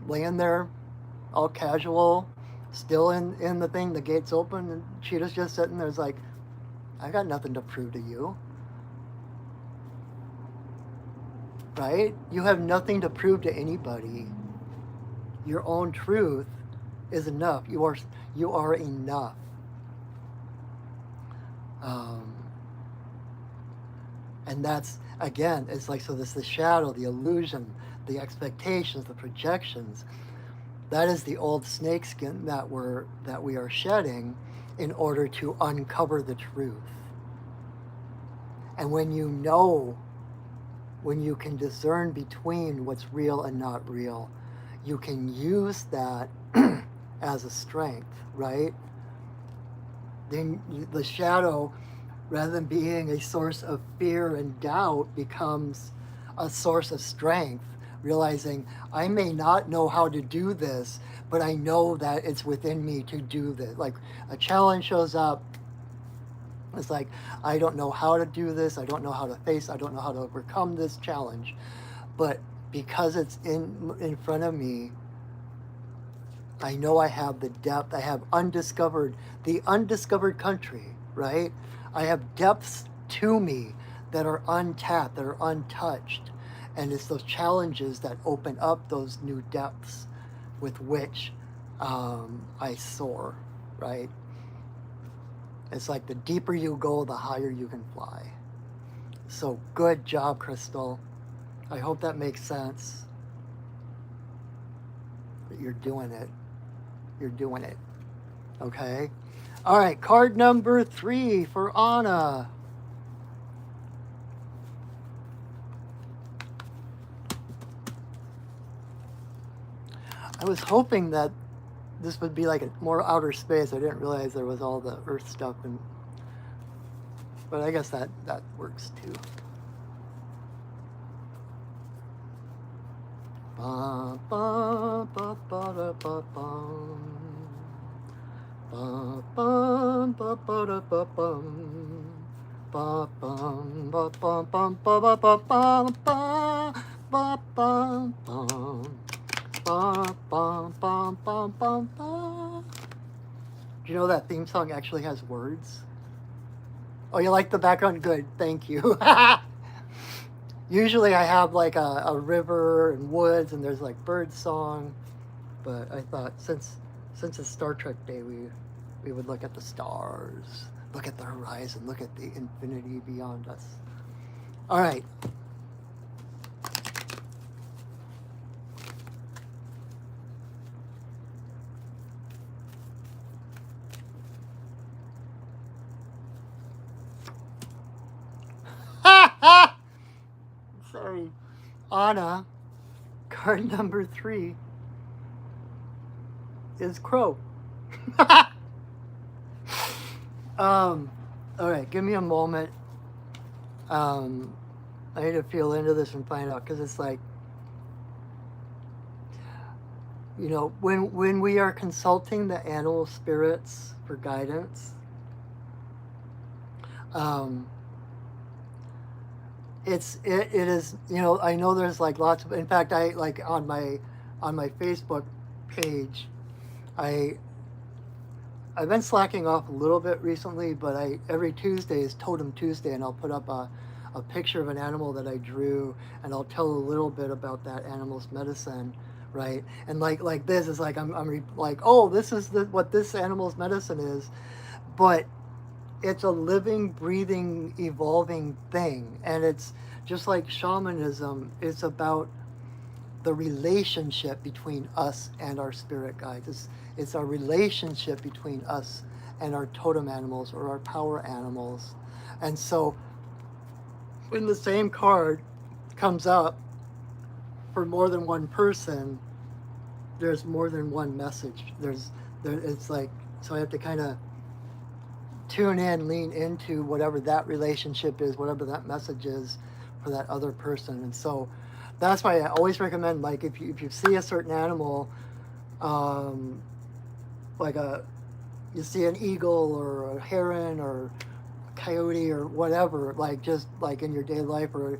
laying there, all casual, still in the thing. The gate's open, and cheetah's just sitting there. It's like, I got nothing to prove to you, right? You have nothing to prove to anybody. Your own truth is enough. You are enough. And that's, again, it's like, so this the shadow, the illusion, the expectations, the projections. That is the old snakeskin that we are shedding in order to uncover the truth. And when you can discern between what's real and not real, you can use that as a strength, right? Then the shadow, rather than being a source of fear and doubt, becomes a source of strength, realizing I may not know how to do this, but I know that it's within me to do this. Like a challenge shows up, it's like, I don't know how to do this, I don't know how to face, I don't know how to overcome this challenge, but because it's in front of me, I know I have the depth, I have the undiscovered country, right? I have depths to me that are untapped, that are untouched. And it's those challenges that open up those new depths with which I soar, right? It's like the deeper you go, the higher you can fly. So good job, Crystal. I hope that makes sense. That you're doing it. You're doing it. Okay? All right, card number 3 for Anna. I was hoping that this would be like a more outer space. I didn't realize there was all the earth stuff, but I guess that works too. Ba ba ba ba da ba bum. Ba bum ba ba da ba bum. Ba bum ba bum bum ba ba ba ba ba ba bum bum. Ba bum bum bum bum ba. Do you know that theme song actually has words? Oh, you like the background? Good, thank you. Usually I have like a river and woods and there's like bird song, but I thought since it's Star Trek Day, we would look at the stars, look at the horizon, look at the infinity beyond us. All right. Sorry. Anna, card number 3 is Crow. All right, give me a moment. I need to feel into this and find out, because it's like, you know, when we are consulting the animal spirits for guidance, it is, you know, I know there's like lots of, in fact, I like on my Facebook page, I've been slacking off a little bit recently, but every Tuesday is Totem Tuesday, and I'll put up a picture of an animal that I drew, and I'll tell a little bit about that animal's medicine, right? And like this is like I'm like, oh, this is what this animal's medicine is, but it's a living, breathing, evolving thing, and it's just like shamanism. It's about the relationship between us and our spirit guides. It's a relationship between us and our totem animals or our power animals. And so when the same card comes up for more than one person, there's more than one message. It's like, so I have to kind of tune in, lean into whatever that relationship is, whatever that message is for that other person. And so that's why I always recommend, like, if you see a certain animal, like you see an eagle or a heron or a coyote or whatever, like just like in your daily life, or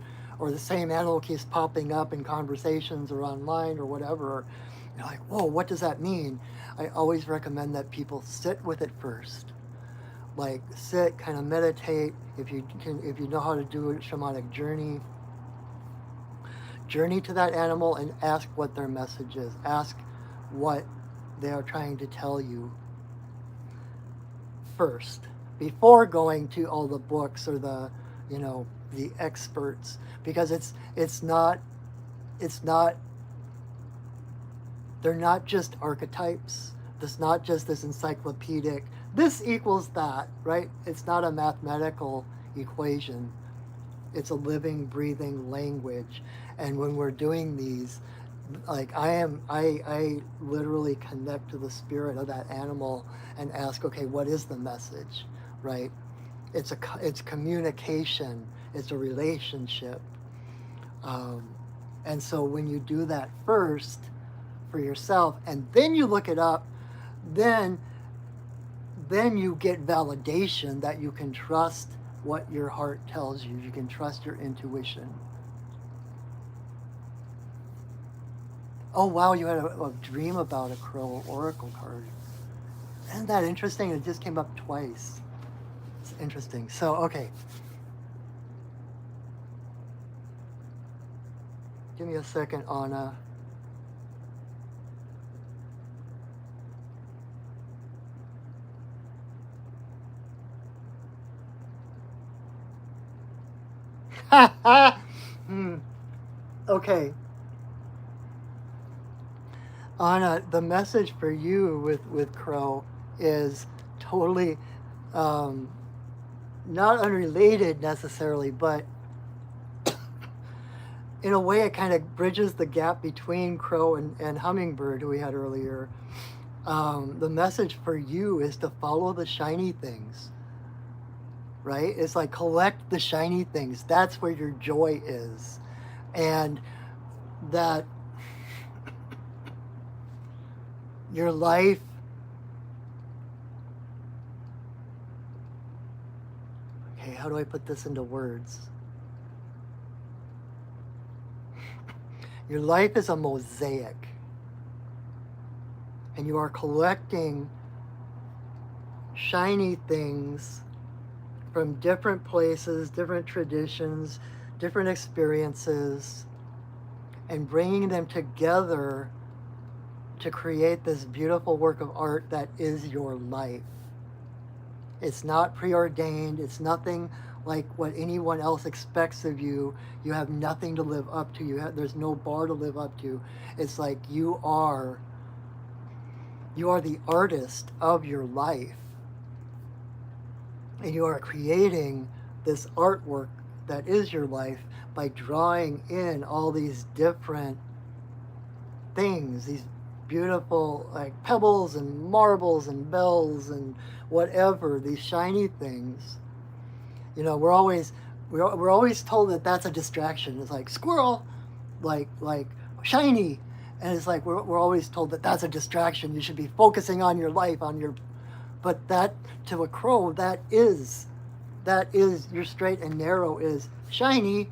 the same animal keeps popping up in conversations or online or whatever, you're like, whoa, what does that mean? I always recommend that people sit with it first. Like sit, kind of meditate. If you know how to do a shamanic journey to that animal and ask what their message is. Ask what they are trying to tell you first, before going to all the books or the experts, because it's not they're not just archetypes. It's not just this encyclopedic, this equals that, right? It's not a mathematical equation. It's a living, breathing language. And when we're doing these, like I literally connect to the spirit of that animal and ask, okay, what is the message, right? It's communication. It's a relationship. And so when you do that first for yourself, and then you look it up, then you get validation that you can trust what your heart tells you. You can trust your intuition. Oh, wow, you had a dream about a crow oracle card. Isn't that interesting? It just came up twice. It's interesting. So, okay. Give me a second, Anna. Okay. Anna, the message for you with Crow is totally not unrelated necessarily, but in a way it kind of bridges the gap between Crow and Hummingbird, who we had earlier. The message for you is to follow the shiny things, right? It's like collect the shiny things. That's where your joy is. And that your life how do I put this into words? Your life is a mosaic, and you are collecting shiny things from different places, different traditions, different experiences, and bringing them together to create this beautiful work of art that is your life. It's not preordained. It's nothing like what anyone else expects of you. You have nothing to live up to. There's no bar to live up to. It's like you are the artist of your life. And you are creating this artwork that is your life by drawing in all these different things, these beautiful like pebbles and marbles and bells and whatever, these shiny things. We're always told that that's a distraction. It's like squirrel, like shiny, and it's like we're always told that that's a distraction. You should be focusing on your life, but that to a crow that is your straight and narrow is shiny.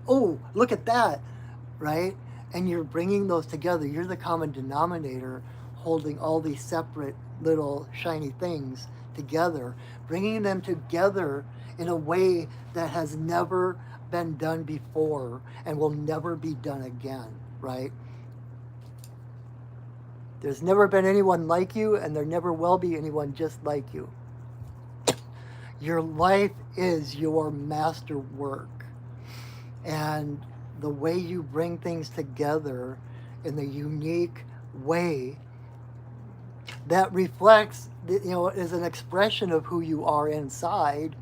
Oh, look at that, right? And you're bringing those together. You're the common denominator, holding all these separate little shiny things together, bringing them together in a way that has never been done before and will never be done again, right? There's never been anyone like you, and there never will be anyone just like you. Your life is your masterwork. And the way you bring things together in the unique way that reflects, is an expression of who you are inside,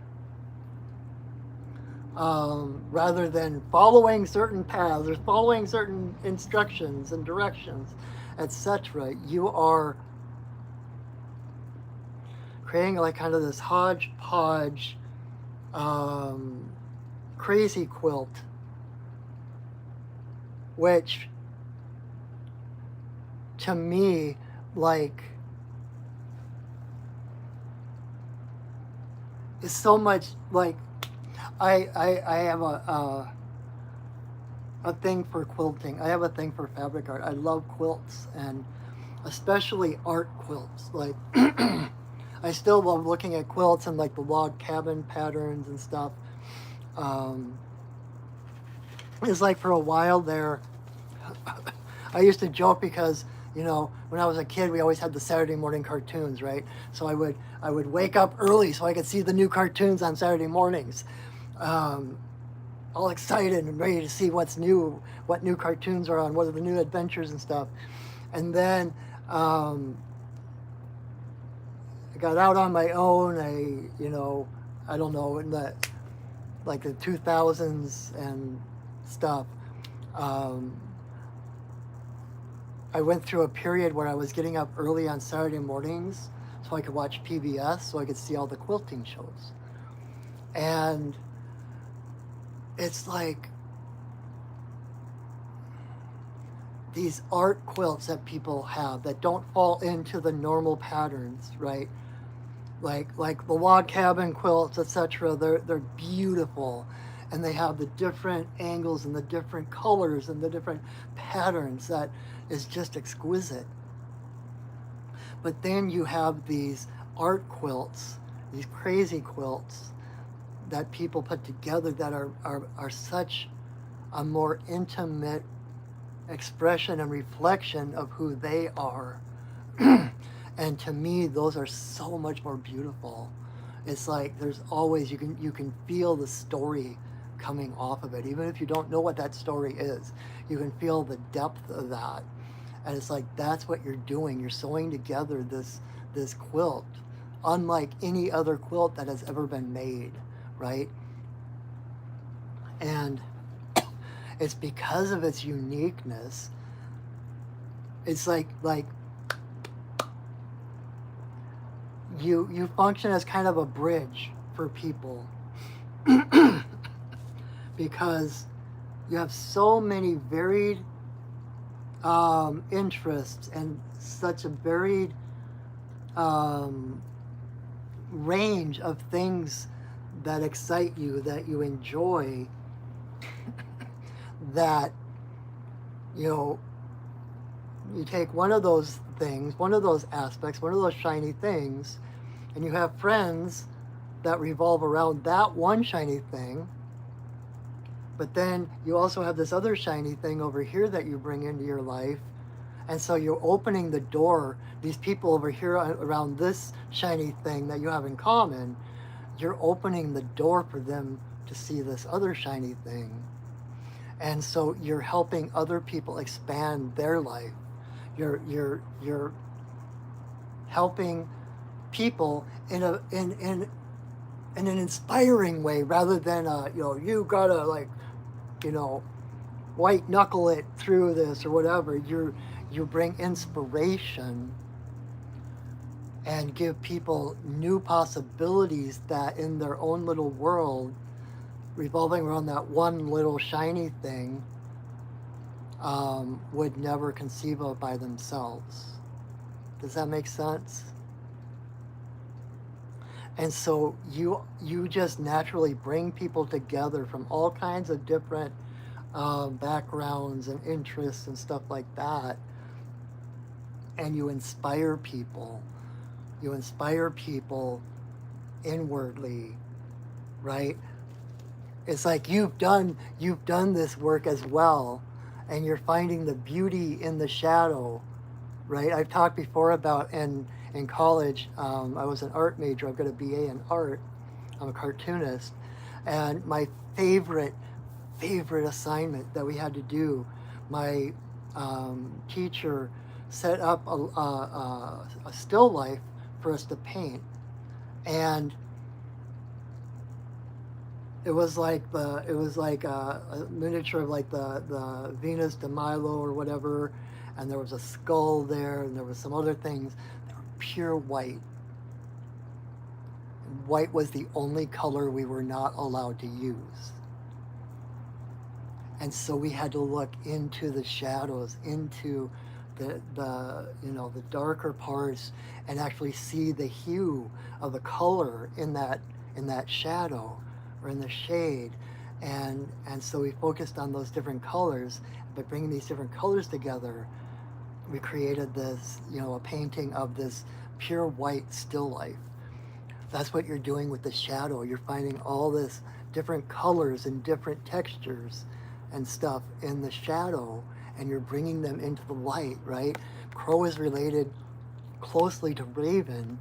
rather than following certain paths or following certain instructions and directions, etc. You are creating like kind of this hodgepodge, crazy quilt, which to me, like, is so much like, I have a thing for quilting. I have a thing for fabric art. I love quilts, and especially art quilts. Like, I still love looking at quilts and like the log cabin patterns and stuff. It's like for a while there, I used to joke because, when I was a kid, we always had the Saturday morning cartoons, right? So I would wake up early so I could see the new cartoons on Saturday mornings. All excited and ready to see what's new, what new cartoons are on, what are the new adventures and stuff. And then I got out on my own. I don't know, in the 2000s and stuff. I went through a period where I was getting up early on Saturday mornings so I could watch PBS, so I could see all the quilting shows. And it's like these art quilts that people have that don't fall into the normal patterns, right? Like the log cabin quilts, etc. They're beautiful, and they have the different angles and the different colors and the different patterns that is just exquisite. But then you have these art quilts, these crazy quilts that people put together that are such a more intimate expression and reflection of who they are. And to me, those are so much more beautiful. It's like there's always, you can feel the story coming off of it. Even if you don't know what that story is, you can feel the depth of that. And it's like, that's what you're doing. You're sewing together this quilt, unlike any other quilt that has ever been made, right? And it's because of its uniqueness. It's like you function as kind of a bridge for people because you have so many varied interests and such a varied range of things that excite you, that you enjoy, that you take one of those things, one of those aspects, one of those shiny things, and you have friends that revolve around that one shiny thing. But then you also have this other shiny thing over here that you bring into your life. And so you're opening the door, these people over here around this shiny thing that you have in common, you're opening the door for them to see this other shiny thing. And so you're helping other people expand their life. You're helping people in an inspiring way, rather than you gotta white knuckle it through this or whatever. You bring inspiration and give people new possibilities that in their own little world, revolving around that one little shiny thing, would never conceive of by themselves. Does that make sense? And so you just naturally bring people together from all kinds of different backgrounds and interests and stuff like that. And you inspire people. You inspire people inwardly, right? It's like you've done this work as well, and you're finding the beauty in the shadow, right? I've talked before about in college, I was an art major. I've got a BA in art. I'm a cartoonist, and my favorite assignment that we had to do, my teacher set up a still life for us to paint, and it was like a miniature of like the Venus de Milo or whatever, and there was a skull there, and there was some other things. They were pure white. White was the only color we were not allowed to use. And so we had to look into the shadows, into the the darker parts, and actually see the hue of the color in that shadow or in the shade. And so we focused on those different colors. By bringing these different colors together, we created this, a painting of this pure white still life. That's what you're doing with the shadow. You're finding all this different colors and different textures and stuff in the shadow, and you're bringing them into the light, right? Crow is related closely to Raven,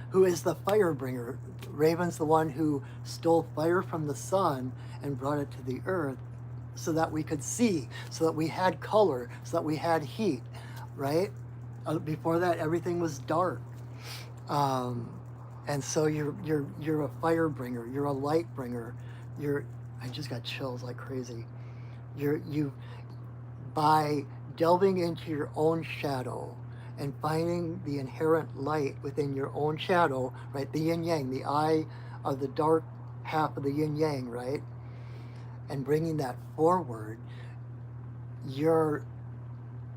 who is the fire bringer. Raven's the one who stole fire from the sun and brought it to the earth so that we could see, so that we had color, so that we had heat, right? Before that, everything was dark. And so you're a fire bringer, you're a light bringer, I just got chills like crazy. You by delving into your own shadow and finding the inherent light within your own shadow, right? The yin yang, the eye of the dark half of the yin yang, right? And bringing that forward, you're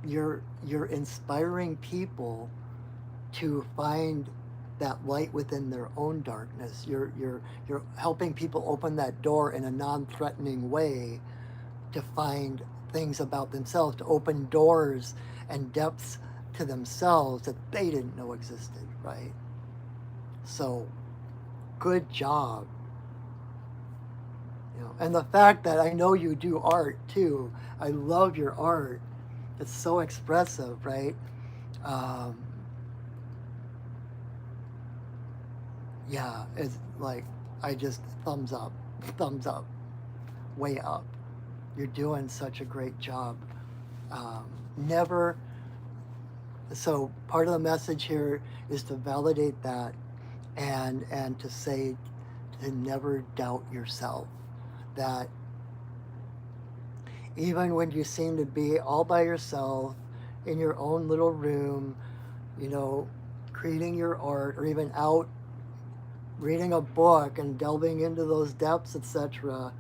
inspiring people to find that light within their own darkness. You're helping people open that door in a non-threatening way to find things about themselves, to open doors and depths to themselves that they didn't know existed, right? So, good job. And the fact that I know you do art too, I love your art. It's so expressive, right? Yeah, it's like, I just thumbs up, way up. You're doing such a great job. Never, so part of the message here is to validate that, and to say to never doubt yourself. That even when you seem to be all by yourself in your own little room, creating your art, or even out reading a book and delving into those depths, etc.,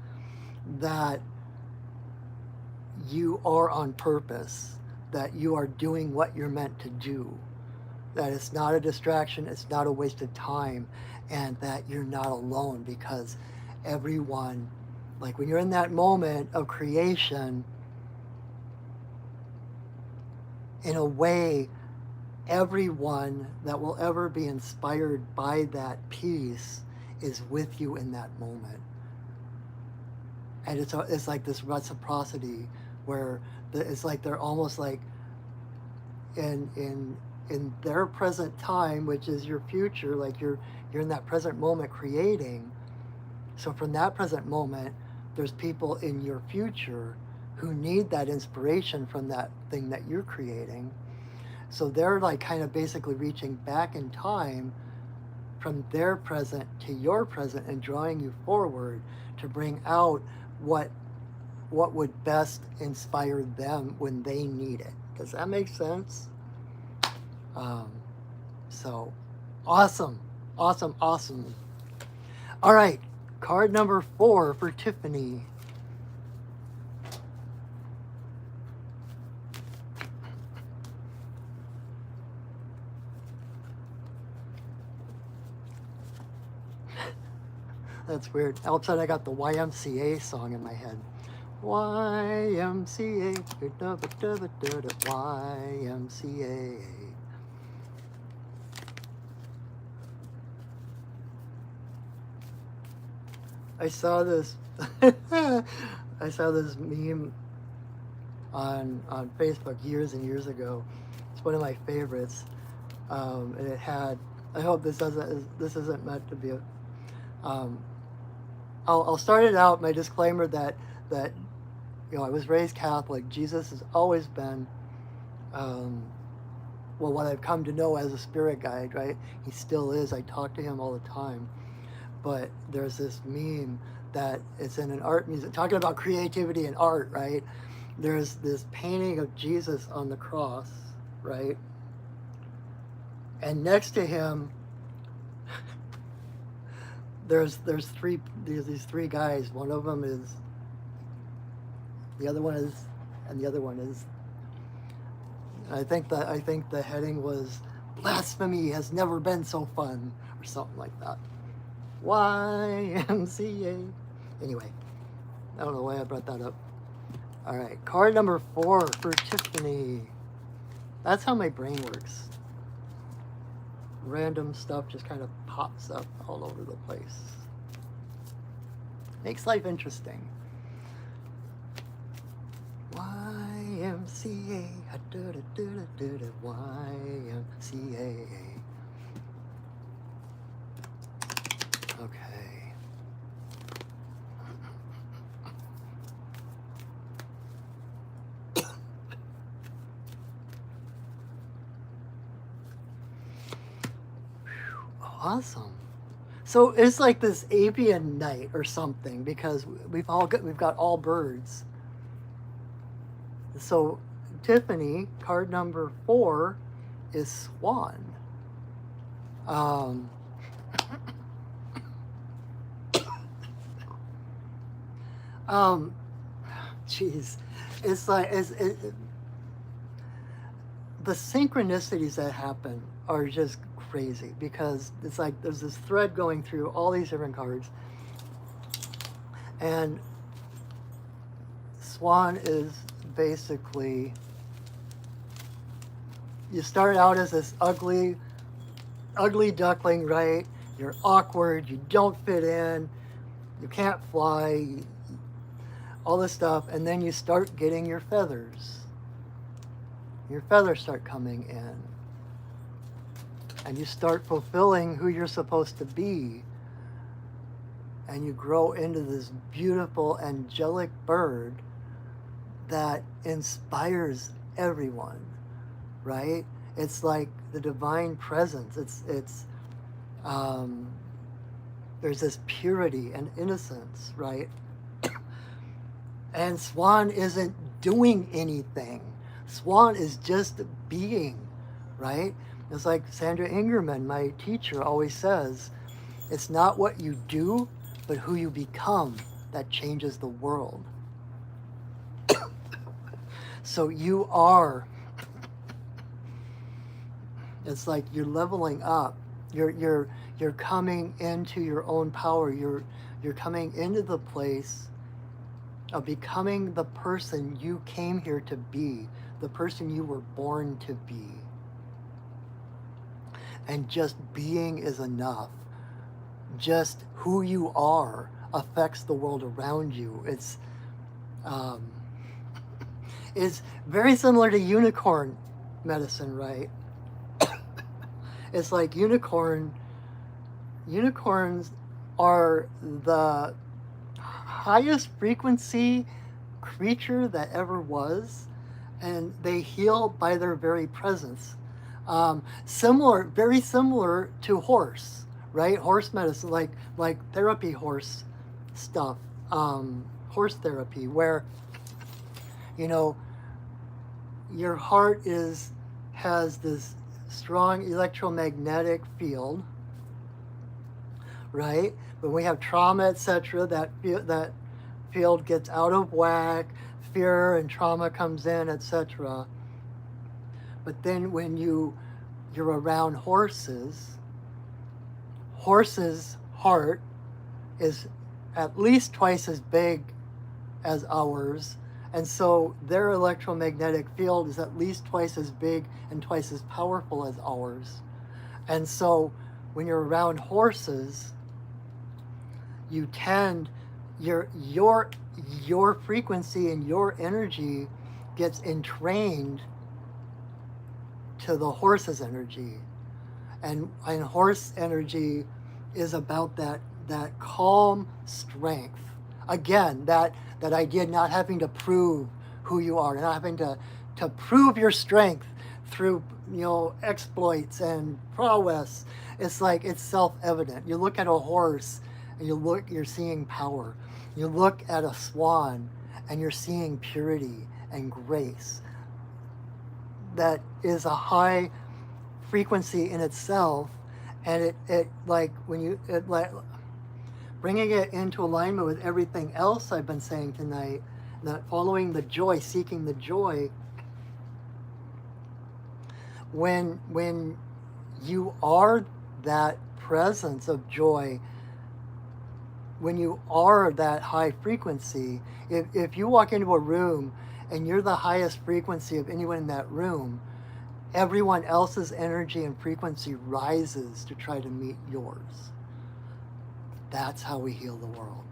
that you are on purpose, that you are doing what you're meant to do, that it's not a distraction, it's not a waste of time, and that you're not alone, because everyone, like when you're in that moment of creation, in a way, everyone that will ever be inspired by that piece is with you in that moment. And it's like this reciprocity where it's like they're almost like in their present time, which is your future, like you're in that present moment creating. So from that present moment, there's people in your future who need that inspiration from that thing that you're creating. So they're like kind of basically reaching back in time from their present to your present and drawing you forward to bring out what would best inspire them when they need it. Does that make sense? So awesome. All right, card number 4 for Tiffany. That's weird. All of a sudden I got the YMCA song in my head. YMCA, YMCA. I saw this meme on Facebook years and years ago. It's one of my favorites, and it had. I hope this isn't meant to be a. I'll start it out. My disclaimer that I was raised Catholic. Jesus has always been um, well, what I've come to know as a spirit guide, right? He still is. I talk to him all the time. But there's this meme that it's in an art museum, talking about creativity and art, right? There's this painting of Jesus on the cross, right? And next to him, there's these three guys. One of them is, the other one is, and the other one is. I think the heading was "Blasphemy has never been so fun" or something like that. YMCA. Anyway, I don't know why I brought that up. All right, card number 4 for Tiffany. That's how my brain works. Random stuff just kind of pops up all over the place. Makes life interesting. YMCA. YMCA. Okay. Awesome. So it's like this avian night or something, because we've got all birds. So Tiffany, card number 4 is Swan. Geez, it's like the synchronicities that happen are just crazy, because it's like there's this thread going through all these different cards, and Swan is basically, you start out as this ugly duckling, right? You're awkward, you don't fit in, you can't fly, all this stuff, and then you start getting your feathers. Your feathers start coming in, and you start fulfilling who you're supposed to be, and you grow into this beautiful angelic bird that inspires everyone, right? It's like the divine presence. There's this purity and innocence, right? And Swan isn't doing anything. Swan is just being, right? It's like Sandra Ingerman, my teacher, always says, it's not what you do, but who you become that changes the world. So you are, it's like you're leveling up. You're coming into your own power. You're coming into the place of becoming the person you came here to be, the person you were born to be. And just being is enough. Just who you are affects the world around you. It's very similar to unicorn medicine, right? It's like unicorns are the highest frequency creature that ever was, and they heal by their very presence. Very similar to horse, right? Horse medicine, like therapy horse stuff, horse therapy, where, you know, your heart has this strong electromagnetic field, right? When we have trauma, etc., that field gets out of whack, fear and trauma comes in, etc. But then when you're around horses' heart is at least twice as big as ours, and so their electromagnetic field is at least twice as big and twice as powerful as ours. And so when you're around horses, you tend, your frequency and your energy gets entrained to the horse's energy. And horse energy is about that calm strength. Again, that idea of not having to prove who you are, not having to to prove your strength through, exploits and prowess. It's like it's self-evident. You look at a horse and you're seeing power. You look at a swan and you're seeing purity and grace. That is a high frequency in itself, and it like when you it like bringing it into alignment with everything else I've been saying tonight, that following the joy, seeking the joy. When you are that presence of joy, when you are that high frequency, if you walk into a room and you're the highest frequency of anyone in that room, everyone else's energy and frequency rises to try to meet yours. That's how we heal the world.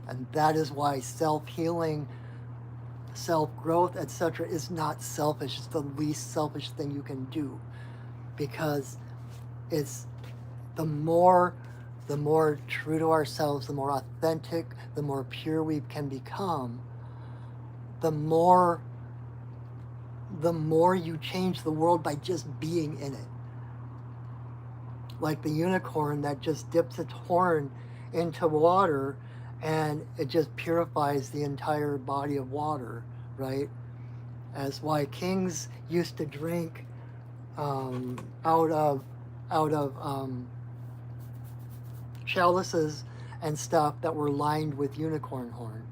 And that is why self-healing, self-growth, etc. is not selfish. It's the least selfish thing you can do, because it's the more true to ourselves, the more authentic, the more pure we can become, the more you change the world by just being in it. Like the unicorn that just dips its horn into water and it just purifies the entire body of water, right? As why kings used to drink out of chalices and stuff that were lined with unicorn horn.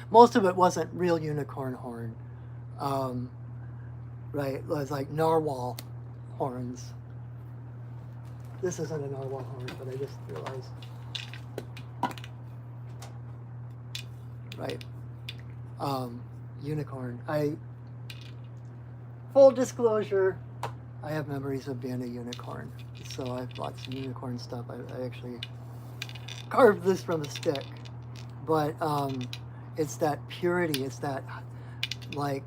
Most of it wasn't real unicorn horn, right? It was like narwhal horns. This isn't a narwhal horn, but I just realized. Right. Unicorn. Full disclosure, I have memories of being a unicorn. So I've bought some unicorn stuff. I actually carved this from a stick. But it's that purity. It's that, like,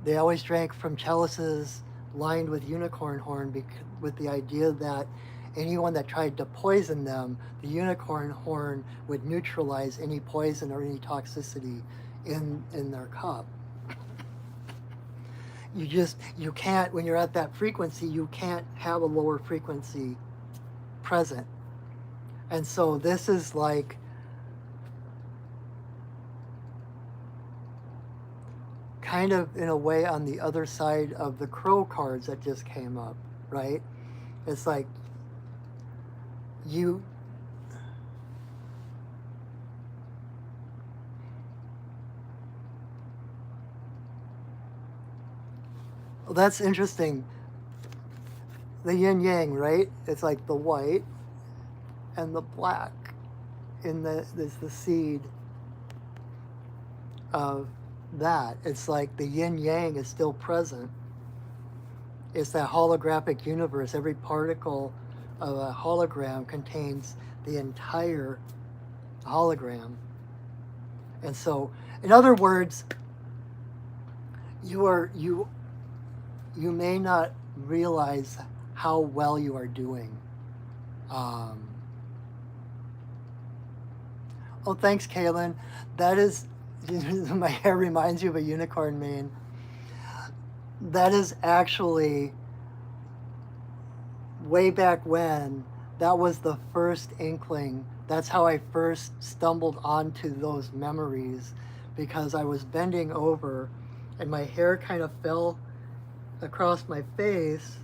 they always drank from chalices lined with unicorn horn with the idea that anyone that tried to poison them, the unicorn horn would neutralize any poison or any toxicity in their cup. You can't, when you're at that frequency, you can't have a lower frequency present. And so this is like kind of in a way on the other side of the crow cards that just came up, right? It's like you well, that's interesting. The yin yang, right? It's like the white and the black in there's the seed of that. It's like the yin yang is still present. It's that holographic universe. Every particle of a hologram contains the entire hologram. And so, in other words, you may not realize how well you are doing. Oh, thanks, Kaylin. That is, my hair reminds you of a unicorn mane. That is actually, way back when, that was the first inkling. That's how I first stumbled onto those memories, because I was bending over and my hair kind of fell across my face,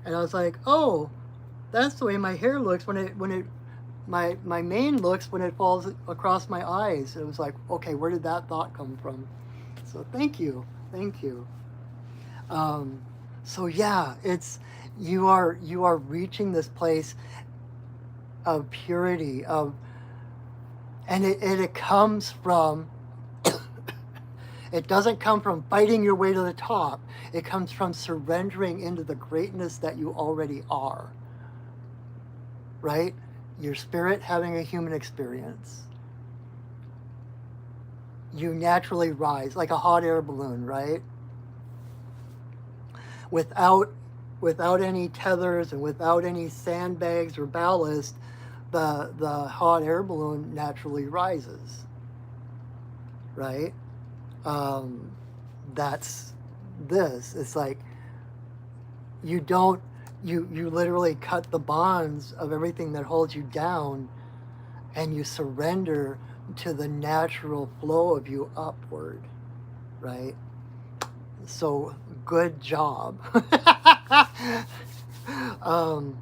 and I was like, oh, that's the way my hair looks my mane looks when it falls across my eyes. It was like, okay, where did that thought come from? So thank you. So yeah, it's you are reaching this place of purity, and it comes from it doesn't come from fighting your way to the top. It comes from surrendering into the greatness that you already are. Right? Your spirit having a human experience. You naturally rise like a hot air balloon, right? Without any tethers and without any sandbags or ballast, the hot air balloon naturally rises, right? um, that's this. It's like you don't, you literally cut the bonds of everything that holds you down, and you surrender to the natural flow of you upward, right? So good job. um,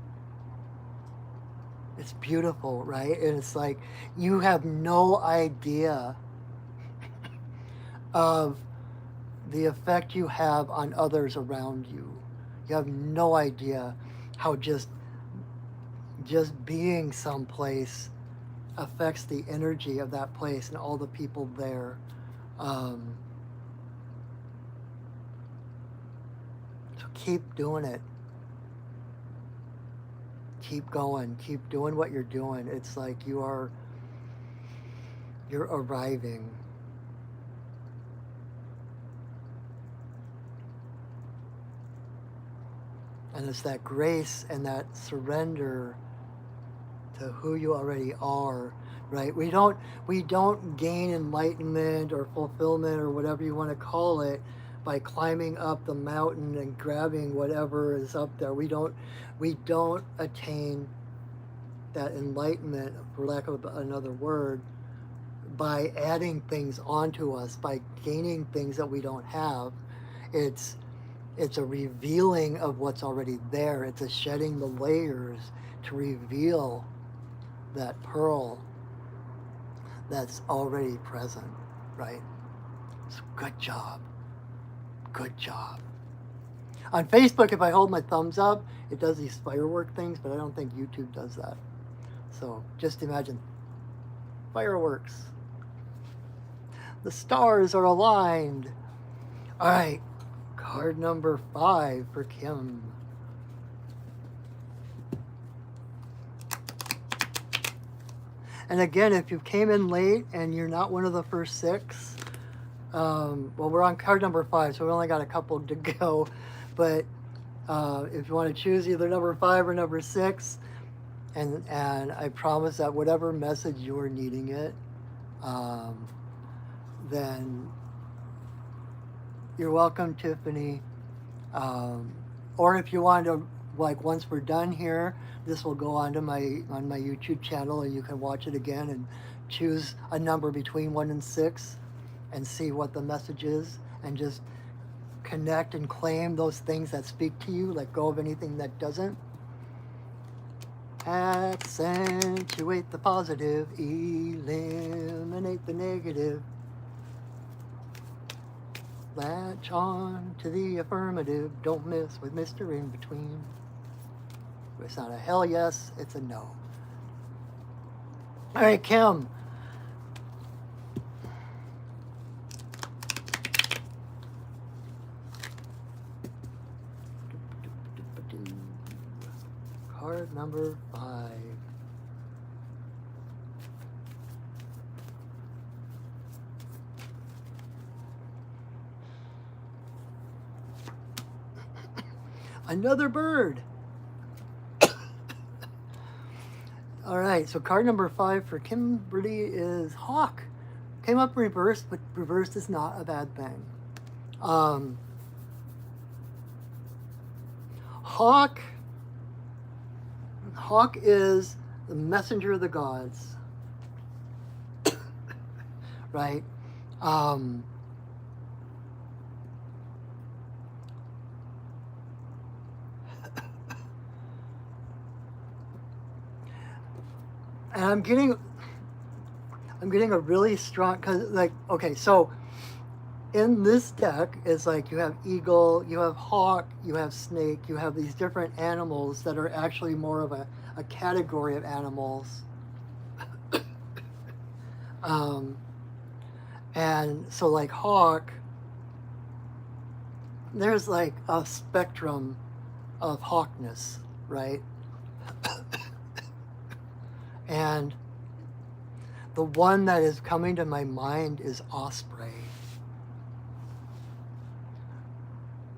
it's beautiful, right? And it's like you have no idea of the effect you have on others around you. You have no idea how just being someplace affects the energy of that place and all the people there. Um, so keep doing it. Keep going. Keep doing what you're doing. It's like you're arriving. And it's that grace and that surrender to who you already are, right? We don't gain enlightenment or fulfillment or whatever you want to call it by climbing up the mountain and grabbing whatever is up there. We don't attain that enlightenment, for lack of another word, by adding things onto us, by gaining things that we don't have. It's a revealing of what's already there. It's a shedding the layers to reveal that pearl that's already present, right? So good job. Good job. On Facebook, if I hold my thumbs up, it does these firework things, but I don't think YouTube does that. So just imagine fireworks. The stars are aligned. All right, card number 5 for Kim. And again, if you came in late and you're not one of the first 6, well, we're on card number 5, so we only got a couple to go. But if you want to choose either number 5 or number 6, and I promise that whatever message you're needing it, then you're welcome, Tiffany. Or if you want to, like, once we're done here, this will go on my YouTube channel, and you can watch it again and choose a number between 1 and 6 and see what the message is, and just connect and claim those things that speak to you. Let go of anything that doesn't. Accentuate the positive, eliminate the negative. Latch on to the affirmative. Don't miss with Mr. In Between. It's not a hell yes, it's a no. All right, Kim. Card number 5. Another bird. All right, so card number 5 for Kimberly is Hawk. Came up reversed, but reversed is not a bad thing. Hawk is the messenger of the gods, right? And I'm getting a really strong, cause like, okay, so in this deck, it's like you have eagle, you have hawk, you have snake, you have these different animals that are actually more of a category of animals. And so like hawk, there's like a spectrum of hawkness, right? And the one that is coming to my mind is Osprey,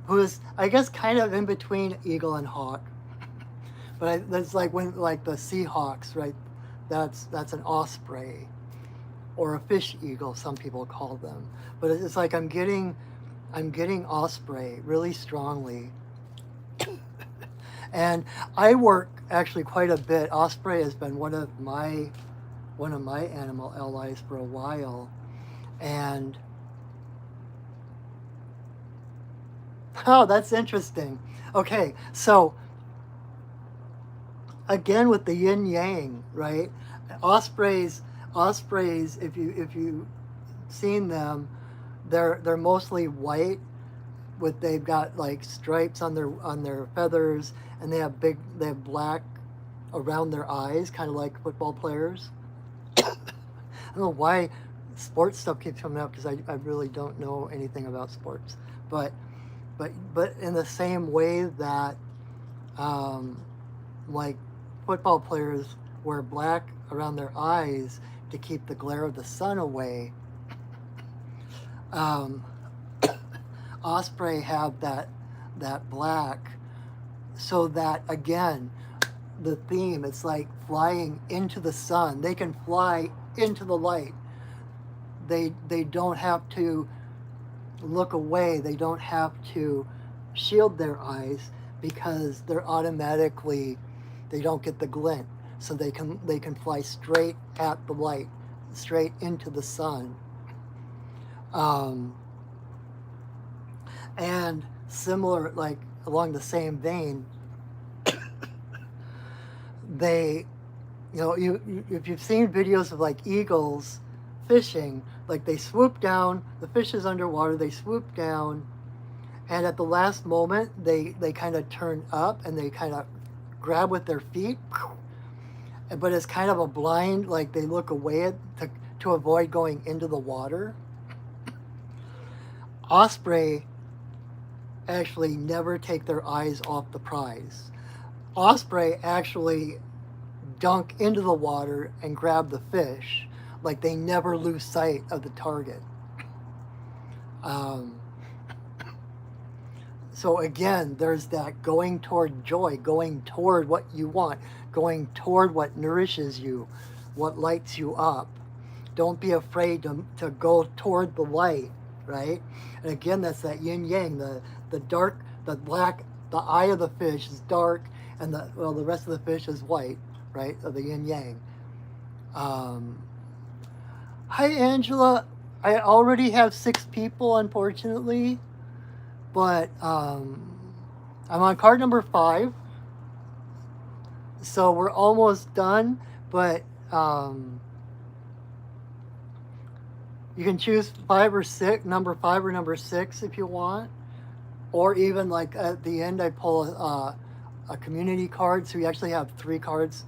who is, I guess, kind of in between eagle and hawk. But that's like when, like the Seahawks, right? That's an osprey. or a fish eagle, some people call them. But it's like I'm getting osprey really strongly. And I work actually quite a bit. Osprey has been one of my animal allies for a while. And oh, that's interesting. Okay, so again with the yin yang, right? Ospreys, if you seen them, they're mostly white with they've got like stripes on their feathers, and they have black around their eyes, kind of like football players. I don't know why sports stuff keeps coming up because I really don't know anything about sports, but in the same way that like football players wear black around their eyes to keep the glare of the sun away, osprey have that black, so that again the theme, it's like flying into the sun. They can fly into the light. They don't have to look away. They don't have to shield their eyes because they're automatically, they don't get the glint, so they can fly straight at the light, straight into the sun. And similar, like along the same vein, they, if you've seen videos of like eagles fishing, like they swoop down, the fish is underwater, they swoop down, and at the last moment they kind of turn up and they kind of grab with their feet, but it's kind of a blind, like they look away to avoid going into the water. Osprey actually never take their eyes off the prize. Osprey actually dunk into the water and grab the fish, like they never lose sight of the target. So again, there's that going toward joy, going toward what you want, going toward what nourishes you, what lights you up. Don't be afraid to go toward the light, right? And again, that's that yin yang, the dark, the black, the eye of the fish is dark, and the rest of the fish is white, right? Of the yin yang. Hi, Angela. I already have 6 people, unfortunately, but I'm on card number 5, so we're almost done. But you can choose 5 or 6, number 5 or number 6 if you want, or even like at the end I pull a community card, so you actually have 3 cards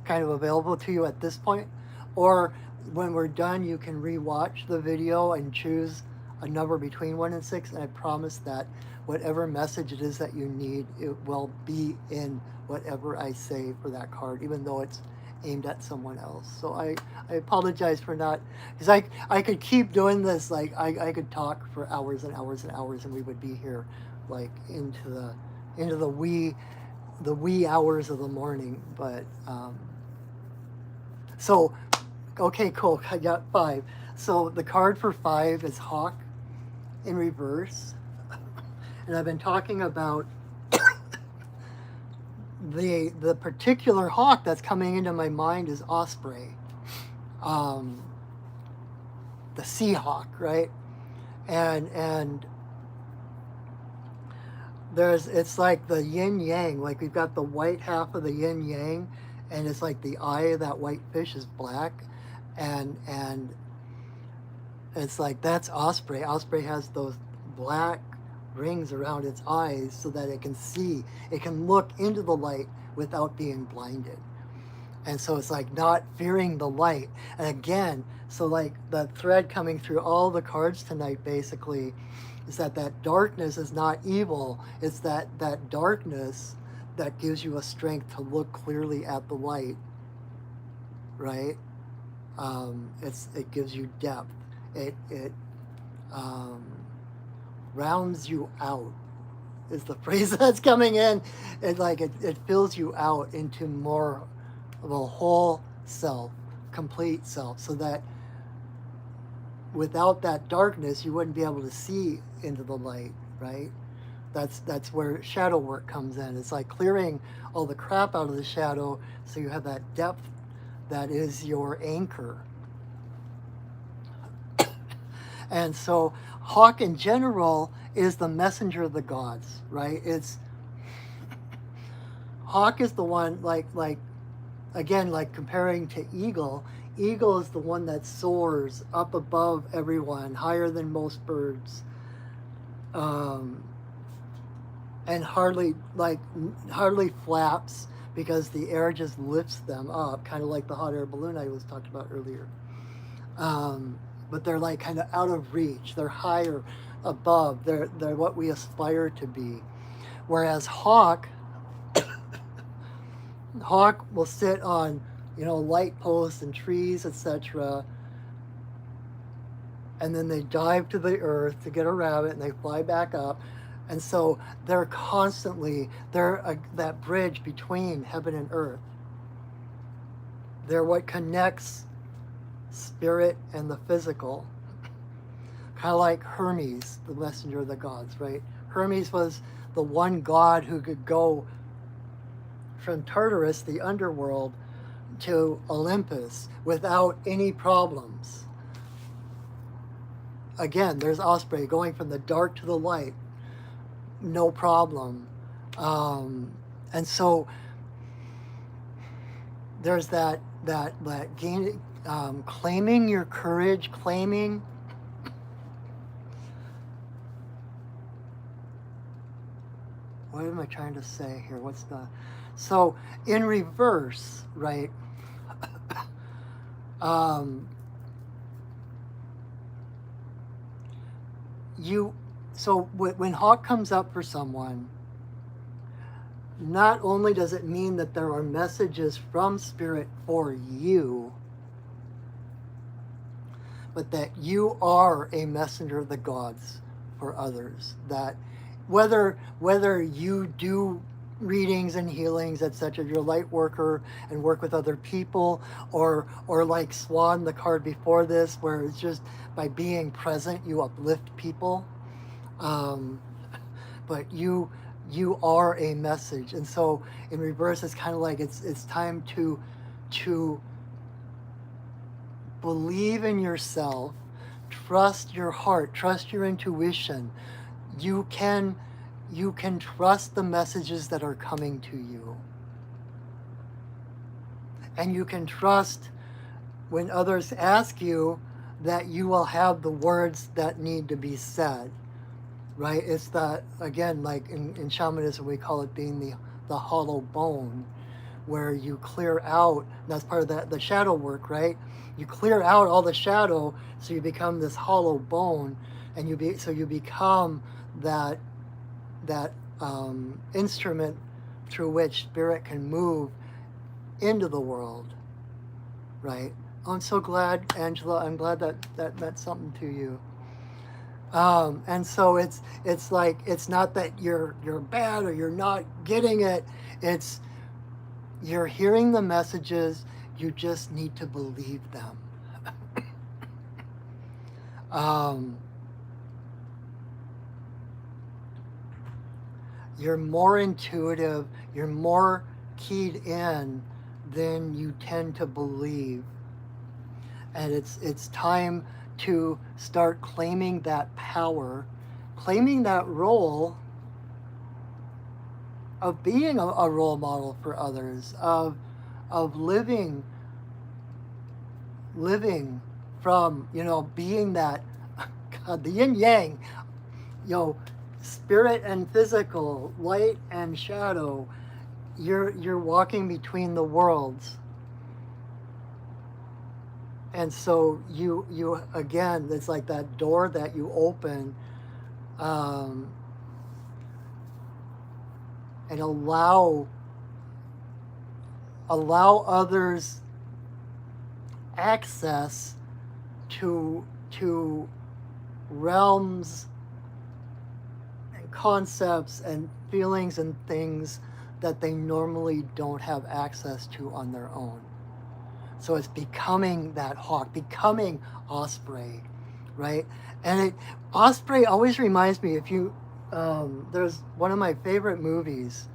kind of available to you at this point. Or when we're done, you can re-watch the video and choose a number between 1 and 6, and I promise that whatever message it is that you need, it will be in whatever I say for that card, even though it's aimed at someone else. So I apologize for not, because I could keep doing this, like I could talk for hours and hours and hours, and we would be here like into the wee hours of the morning. But so okay, cool, I got 5. So the card for 5 is Hawk in reverse, and I've been talking about the particular hawk that's coming into my mind is osprey, the sea hawk, right? And it's like the yin yang, like we've got the white half of the yin yang, and it's like the eye of that white fish is black, and it's like that's osprey. Osprey has those black rings around its eyes so that it can see, it can look into the light without being blinded. And so it's like not fearing the light. And again, so like the thread coming through all the cards tonight basically is that darkness is not evil. It's that darkness that gives you a strength to look clearly at the light, right? It gives you depth. It rounds you out is the phrase that's coming in. It fills you out into more of a whole self, complete self, so that without that darkness, you wouldn't be able to see into the light, right? That's where shadow work comes in. It's like clearing all the crap out of the shadow so you have that depth that is your anchor. And so Hawk in general is the messenger of the gods, right? It's Hawk is the one, like again, like comparing to eagle. Eagle is the one that soars up above everyone, higher than most birds, and hardly flaps because the air just lifts them up, kind of like the hot air balloon I was talking about earlier. But they're like kind of out of reach. They're higher above. They're what we aspire to be. Whereas Hawk will sit on, light posts and trees, etc. And then they dive to the earth to get a rabbit, and they fly back up. And so they're that bridge between heaven and earth. They're what connects spirit and the physical. Kind of like Hermes, the messenger of the gods, right? Hermes was the one god who could go from Tartarus, the underworld, to Olympus without any problems. Again, there's Osprey going from the dark to the light, no problem. And so there's that claiming your courage, claiming what am I trying to say here? So in reverse, right? When Hawk comes up for someone, not only does it mean that there are messages from Spirit for you, but that you are a messenger of the gods for others. That whether you do readings and healings, etc., you're a light worker and work with other people, or like Swan, the card before this, where it's just by being present you uplift people. But you are a message. And so in reverse, it's kind of like it's time to believe in yourself, trust your heart, trust your intuition. You can trust the messages that are coming to you. And you can trust when others ask you that you will have the words that need to be said. Right? It's that, again, like in shamanism, we call it being the hollow bone, where you clear out, that's part of the shadow work, right? You clear out all the shadow so you become this hollow bone, and you become that instrument through which spirit can move into the world, right? I'm so glad, Angela, I'm glad that meant something to you. And so it's like, it's not that you're bad or you're not getting it. It's you're hearing the messages. You just need to believe them. You're more intuitive. You're more keyed in than you tend to believe. And it's time to start claiming that power, claiming that role of being a role model for others, of living from, being that, God, the yin yang, spirit and physical, light and shadow. You're walking between the worlds. And so you again, it's like that door that you open, and allow others access to realms and concepts and feelings and things that they normally don't have access to on their own. So it's becoming that hawk, becoming osprey, right? And Osprey always reminds me, if you, there's one of my favorite movies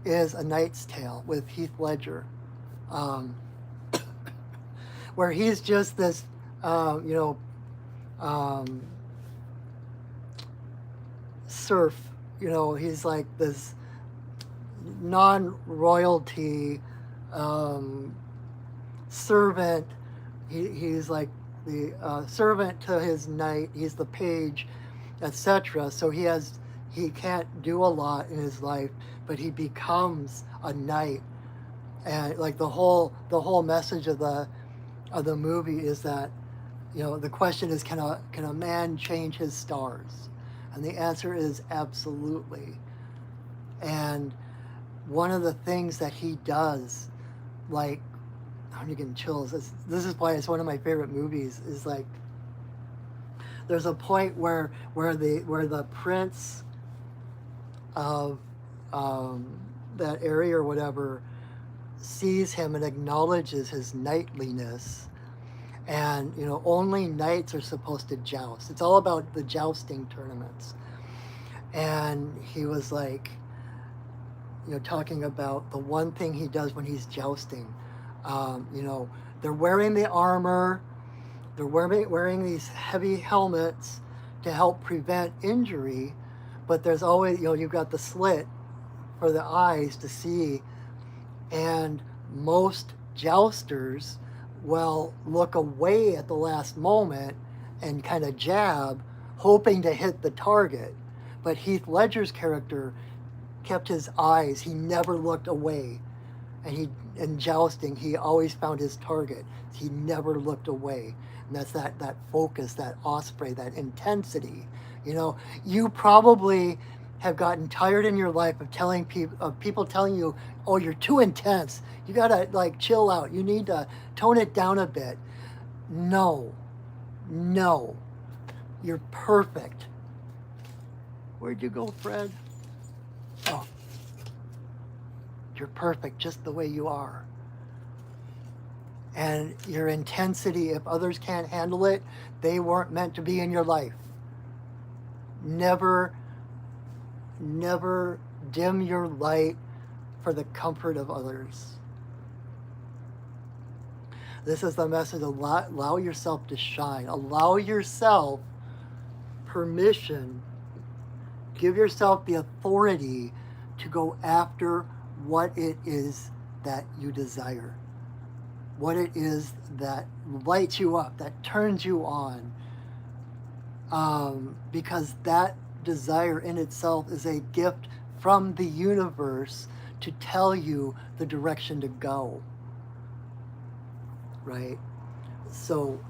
is A Knight's Tale with Heath Ledger, um, where he's just this, you know, um, serf. You know, he's like this non-royalty um, servant. He's like the servant to his knight. He's the page, etc. So he can't do a lot in his life, but he becomes a knight. And like the whole message of the movie is that, you know, the question is, can a man change his stars? And the answer is absolutely. And one of the things that he does, like, I'm getting chills. This is why it's one of my favorite movies. Is like, there's a point where the prince of that area or whatever sees him and acknowledges his knightliness. And, you know, only knights are supposed to joust. It's all about the jousting tournaments. And he was like, you know, talking about the one thing he does when he's jousting. You know, they're wearing the armor, they're wearing these heavy helmets to help prevent injury, but there's always, you know, you've got the slit for the eyes to see. And most jousters will look away at the last moment and kind of jab, hoping to hit the target. But Heath Ledger's character kept his eyes, he never looked away. And in jousting, he always found his target. He never looked away. And that's that focus, that osprey, that intensity. You know, you probably have gotten tired in your life of people telling you, oh, you're too intense. You gotta like chill out. You need to tone it down a bit. No, you're perfect. Where'd you go, Fred? Oh, you're perfect just the way you are. And your intensity, if others can't handle it, they weren't meant to be in your life. Never dim your light for the comfort of others. This is the message. Allow yourself to shine. Allow yourself permission. Give yourself the authority to go after what it is that you desire. What it is that lights you up, that turns you on. Because that desire in itself is a gift from the universe to tell you the direction to go. Right? So,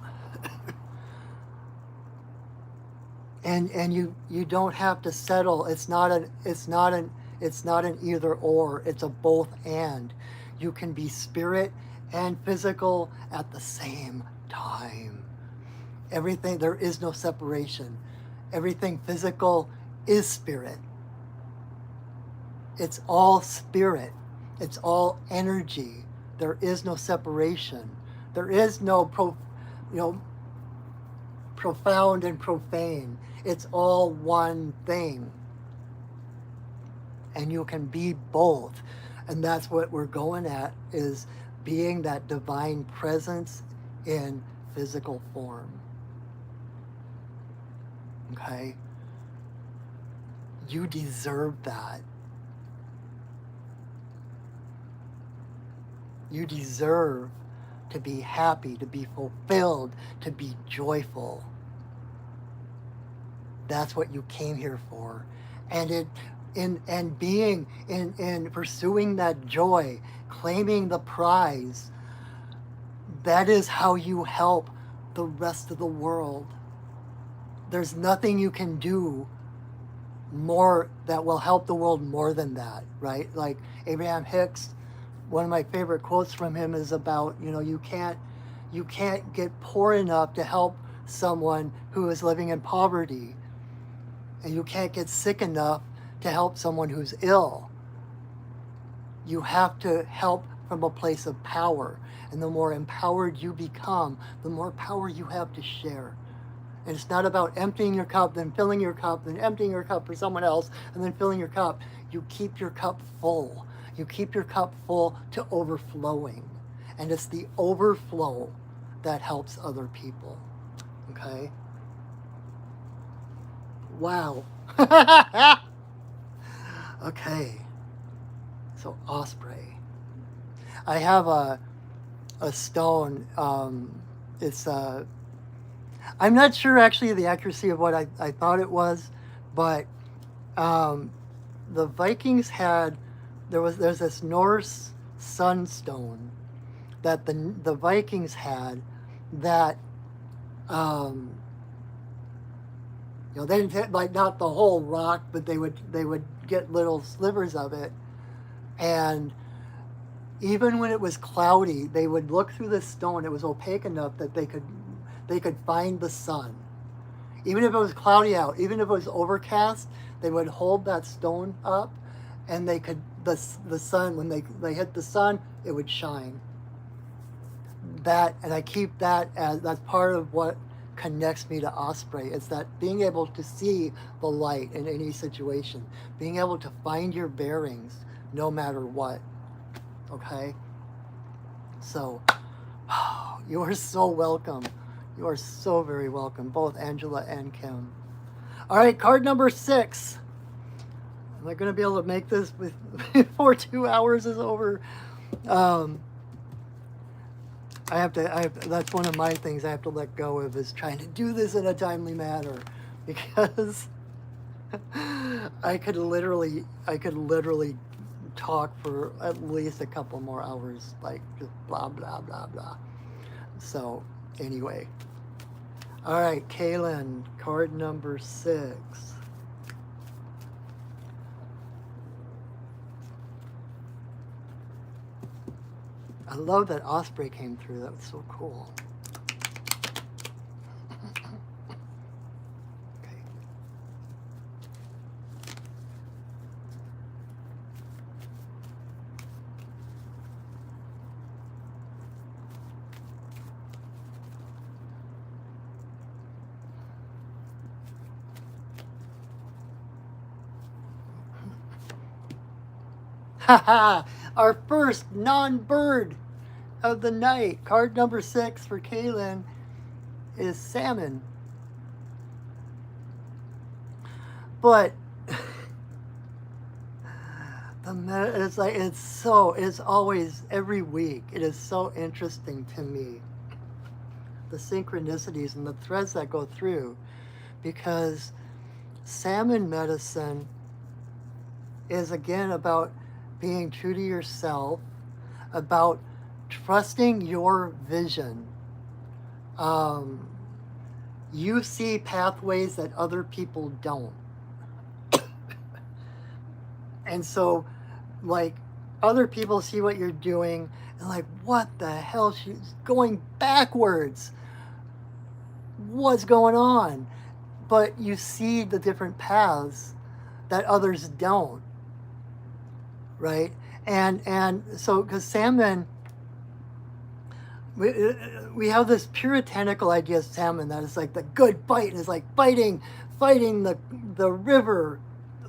and you don't have to settle. It's not an either or. It's a both and. You can be spirit and physical at the same time. Everything, there is no separation. Everything physical is spirit. It's all spirit. It's all energy. There is no separation. There is no profound and profane. It's all one thing. And you can be both. And that's what we're going at, is being that divine presence in physical form. Okay? You deserve that. You deserve to be happy, to be fulfilled, to be joyful. That's what you came here for. And in pursuing that joy, claiming the prize, that is how you help the rest of the world. There's nothing you can do more that will help the world more than that, right? Like Abraham Hicks, one of my favorite quotes from him is about, you can't get poor enough to help someone who is living in poverty, and you can't get sick enough to help someone who's ill. You have to help from a place of power, and the more empowered you become, the more power you have to share. And it's not about emptying your cup, then filling your cup, then emptying your cup for someone else, and then filling your cup. You keep your cup full. You keep your cup full to overflowing. And it's the overflow that helps other people. Okay? Wow. Okay. So osprey. I have a stone. It's I'm not sure actually the accuracy of what I thought it was, but the Vikings had there's this Norse sunstone that the Vikings had that they didn't hit, like, not the whole rock, but they would get little slivers of it, and even when it was cloudy, they would look through the stone. It was opaque enough that they could find the sun. Even if it was cloudy out, even if it was overcast, they would hold that stone up, and they could the sun, when they hit the sun, it would shine. That, and I keep that as that's part of what connects me to osprey. It's that being able to see the light in any situation, being able to find your bearings no matter what. Okay? So, you are so welcome. You are so very welcome, both Angela and Kim. All right, card number 6. Am I going to be able to make this before 2 hours is over? That's one of my things I have to let go of, is trying to do this in a timely manner, because I could literally talk for at least a couple more hours, like just blah, blah, blah, blah. So anyway. All right, Kaylin, card number 6. I love that osprey came through. That was so cool. Okay. Haha! Our first non-bird of the night. Card number 6 for Kaylin is salmon. But it's always, every week, it is so interesting to me, the synchronicities and the threads that go through, because salmon medicine is again about being true to yourself, about trusting your vision. You see pathways that other people don't. And so, like, other people see what you're doing and like, what the hell? She's going backwards. What's going on? But you see the different paths that others don't, right? And so, because salmon, we have this puritanical idea of salmon that is like the good fight, and it's like fighting the river,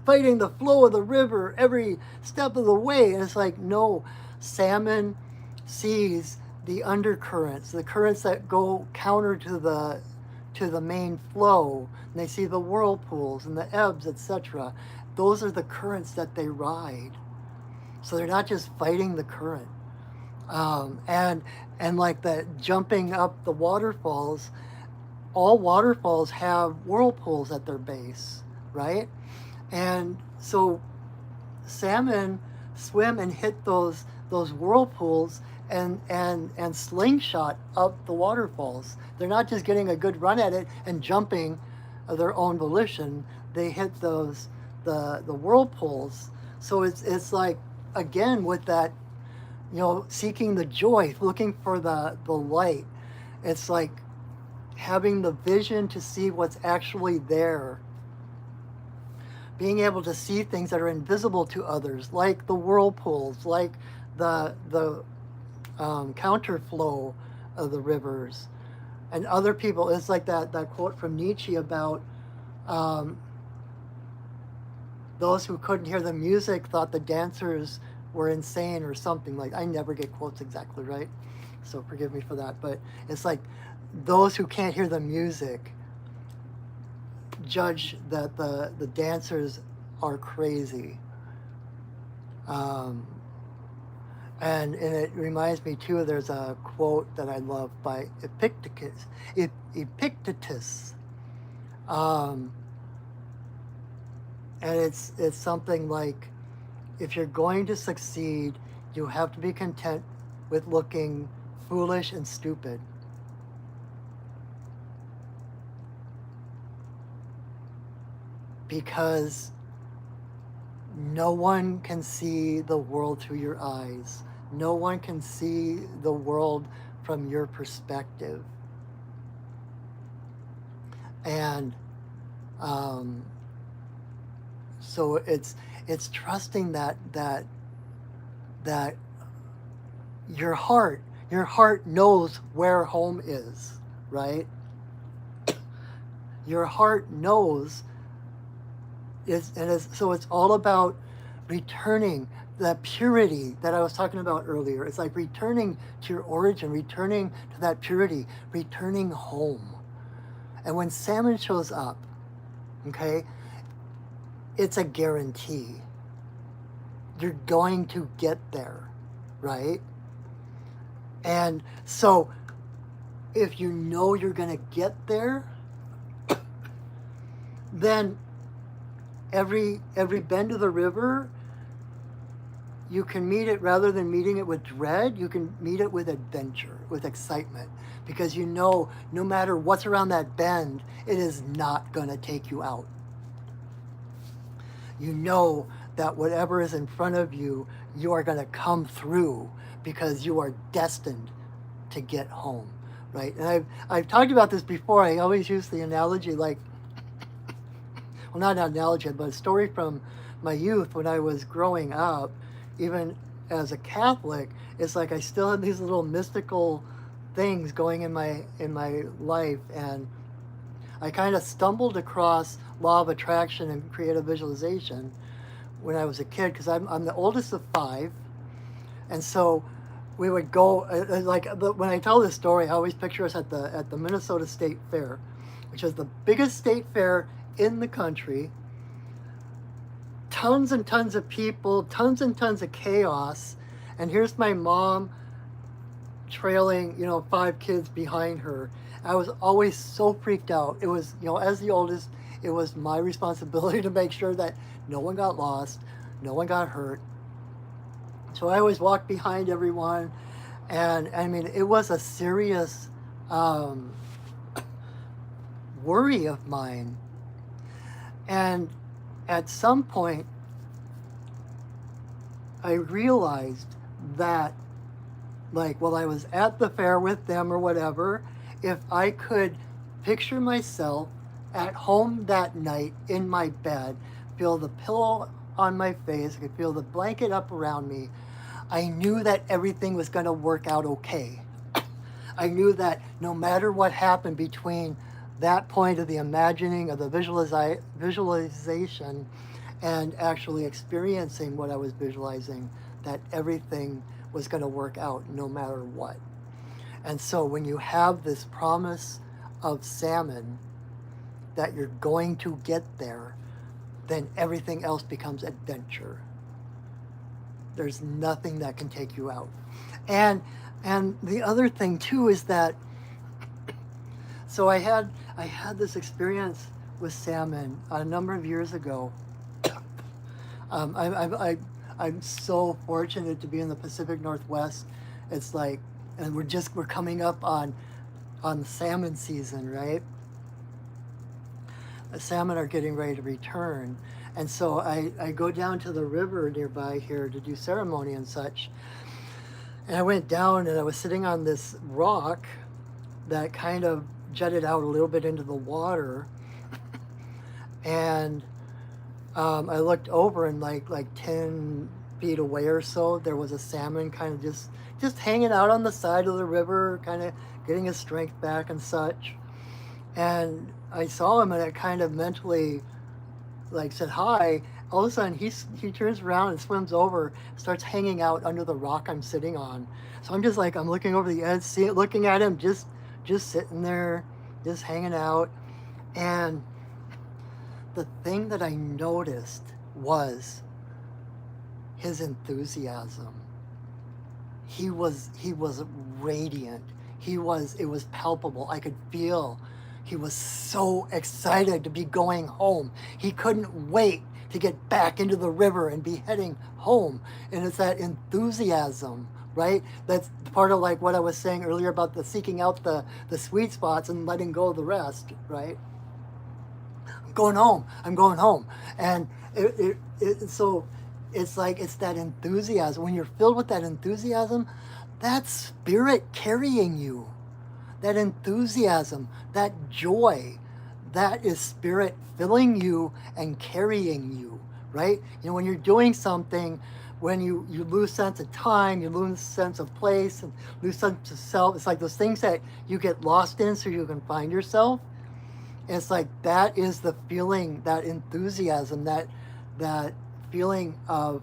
fighting the flow of the river every step of the way. And it's like, no, salmon sees the undercurrents, the currents that go counter to the main flow, and they see the whirlpools and the ebbs, etc. Those are the currents that they ride. So they're not just fighting the current. And like the jumping up the waterfalls, all waterfalls have whirlpools at their base, right? And so salmon swim and hit those whirlpools and slingshot up the waterfalls. They're not just getting a good run at it and jumping of their own volition. They hit the whirlpools. So it's like, again, with that, seeking the joy, looking for the light. It's like having the vision to see what's actually there. Being able to see things that are invisible to others, like the whirlpools, like the counterflow of the rivers, And other people, it's like that quote from Nietzsche about um, those who couldn't hear the music thought the dancers were insane or something. Like, I never get quotes exactly right, so forgive me for that. But it's like those who can't hear the music judge that the dancers are crazy. Um, and it reminds me too. There's a quote that I love by Epictetus. Epictetus, um, and it's something like, if you're going to succeed, you have to be content with looking foolish and stupid. Because no one can see the world through your eyes. No one can see the world from your perspective. And so it's trusting that your heart knows where home is, right? Your heart knows so it's all about returning that purity that I was talking about earlier. It's like returning to your origin, returning to that purity, returning home. And when salmon shows up, okay, it's a guarantee. You're going to get there, right? And so if you know you're going to get there, then every bend of the river, you can meet it, rather than meeting it with dread, you can meet it with adventure, with excitement, because you know no matter what's around that bend, it is not going to take you out. You know that whatever is in front of you, you are going to come through, because you are destined to get home, right? And I've talked about this before. I always use the analogy, like, well, not an analogy, but a story from my youth when I was growing up. Even as a Catholic, it's like I still had these little mystical things going in my life, and I kind of stumbled across law of attraction and creative visualization when I was a kid, because I'm the oldest of 5, and so we would go when I tell this story, I always picture us at the Minnesota State Fair, which is the biggest state fair in the country. Tons and tons of people, tons and tons of chaos, and here's my mom trailing 5 kids behind her. I was always so freaked out. It was, as the oldest, it was my responsibility to make sure that no one got lost, no one got hurt. So I always walked behind everyone, and I mean, it was a serious worry of mine. And at some point, I realized that, like, while I was at the fair with them or whatever, if I could picture myself at home that night in my bed, feel the pillow on my face, I could feel the blanket up around me, I knew that everything was going to work out okay. I knew that no matter what happened between that point of the imagining, of the visualization, and actually experiencing what I was visualizing, that everything was going to work out no matter what. And so when you have this promise of salmon, that you're going to get there, then everything else becomes adventure. There's nothing that can take you out. And the other thing too is that, so I had this experience with salmon a number of years ago. I'm so fortunate to be in the Pacific Northwest. It's like, and we're coming up on salmon season, right? The salmon are getting ready to return. And so I go down to the river nearby here to do ceremony and such. And I went down, and I was sitting on this rock that kind of jutted out a little bit into the water. And I looked over, and like 10, feet away or so, there was a salmon kind of just hanging out on the side of the river, kind of getting his strength back and such. And I saw him, and I kind of mentally like said hi. All of a sudden, he turns around and swims over, starts hanging out under the rock I'm sitting on. So I'm just like, I'm looking over the edge, looking at him, just sitting there, just hanging out. And the thing that I noticed was his enthusiasm. He was radiant. It was palpable. I could feel he was so excited to be going home. He couldn't wait to get back into the river and be heading home. And it's that enthusiasm, right? That's part of like what I was saying earlier about the seeking out the sweet spots and letting go of the rest, right? I'm going home. And so it's like, it's that enthusiasm. When you're filled with that enthusiasm, that's spirit carrying you. That enthusiasm, that joy, that is spirit filling you and carrying you, right? You know, when you're doing something, when you lose sense of time, you lose sense of place, and lose sense of self, it's like those things that you get lost in so you can find yourself. It's like that is the feeling, that enthusiasm, that feeling of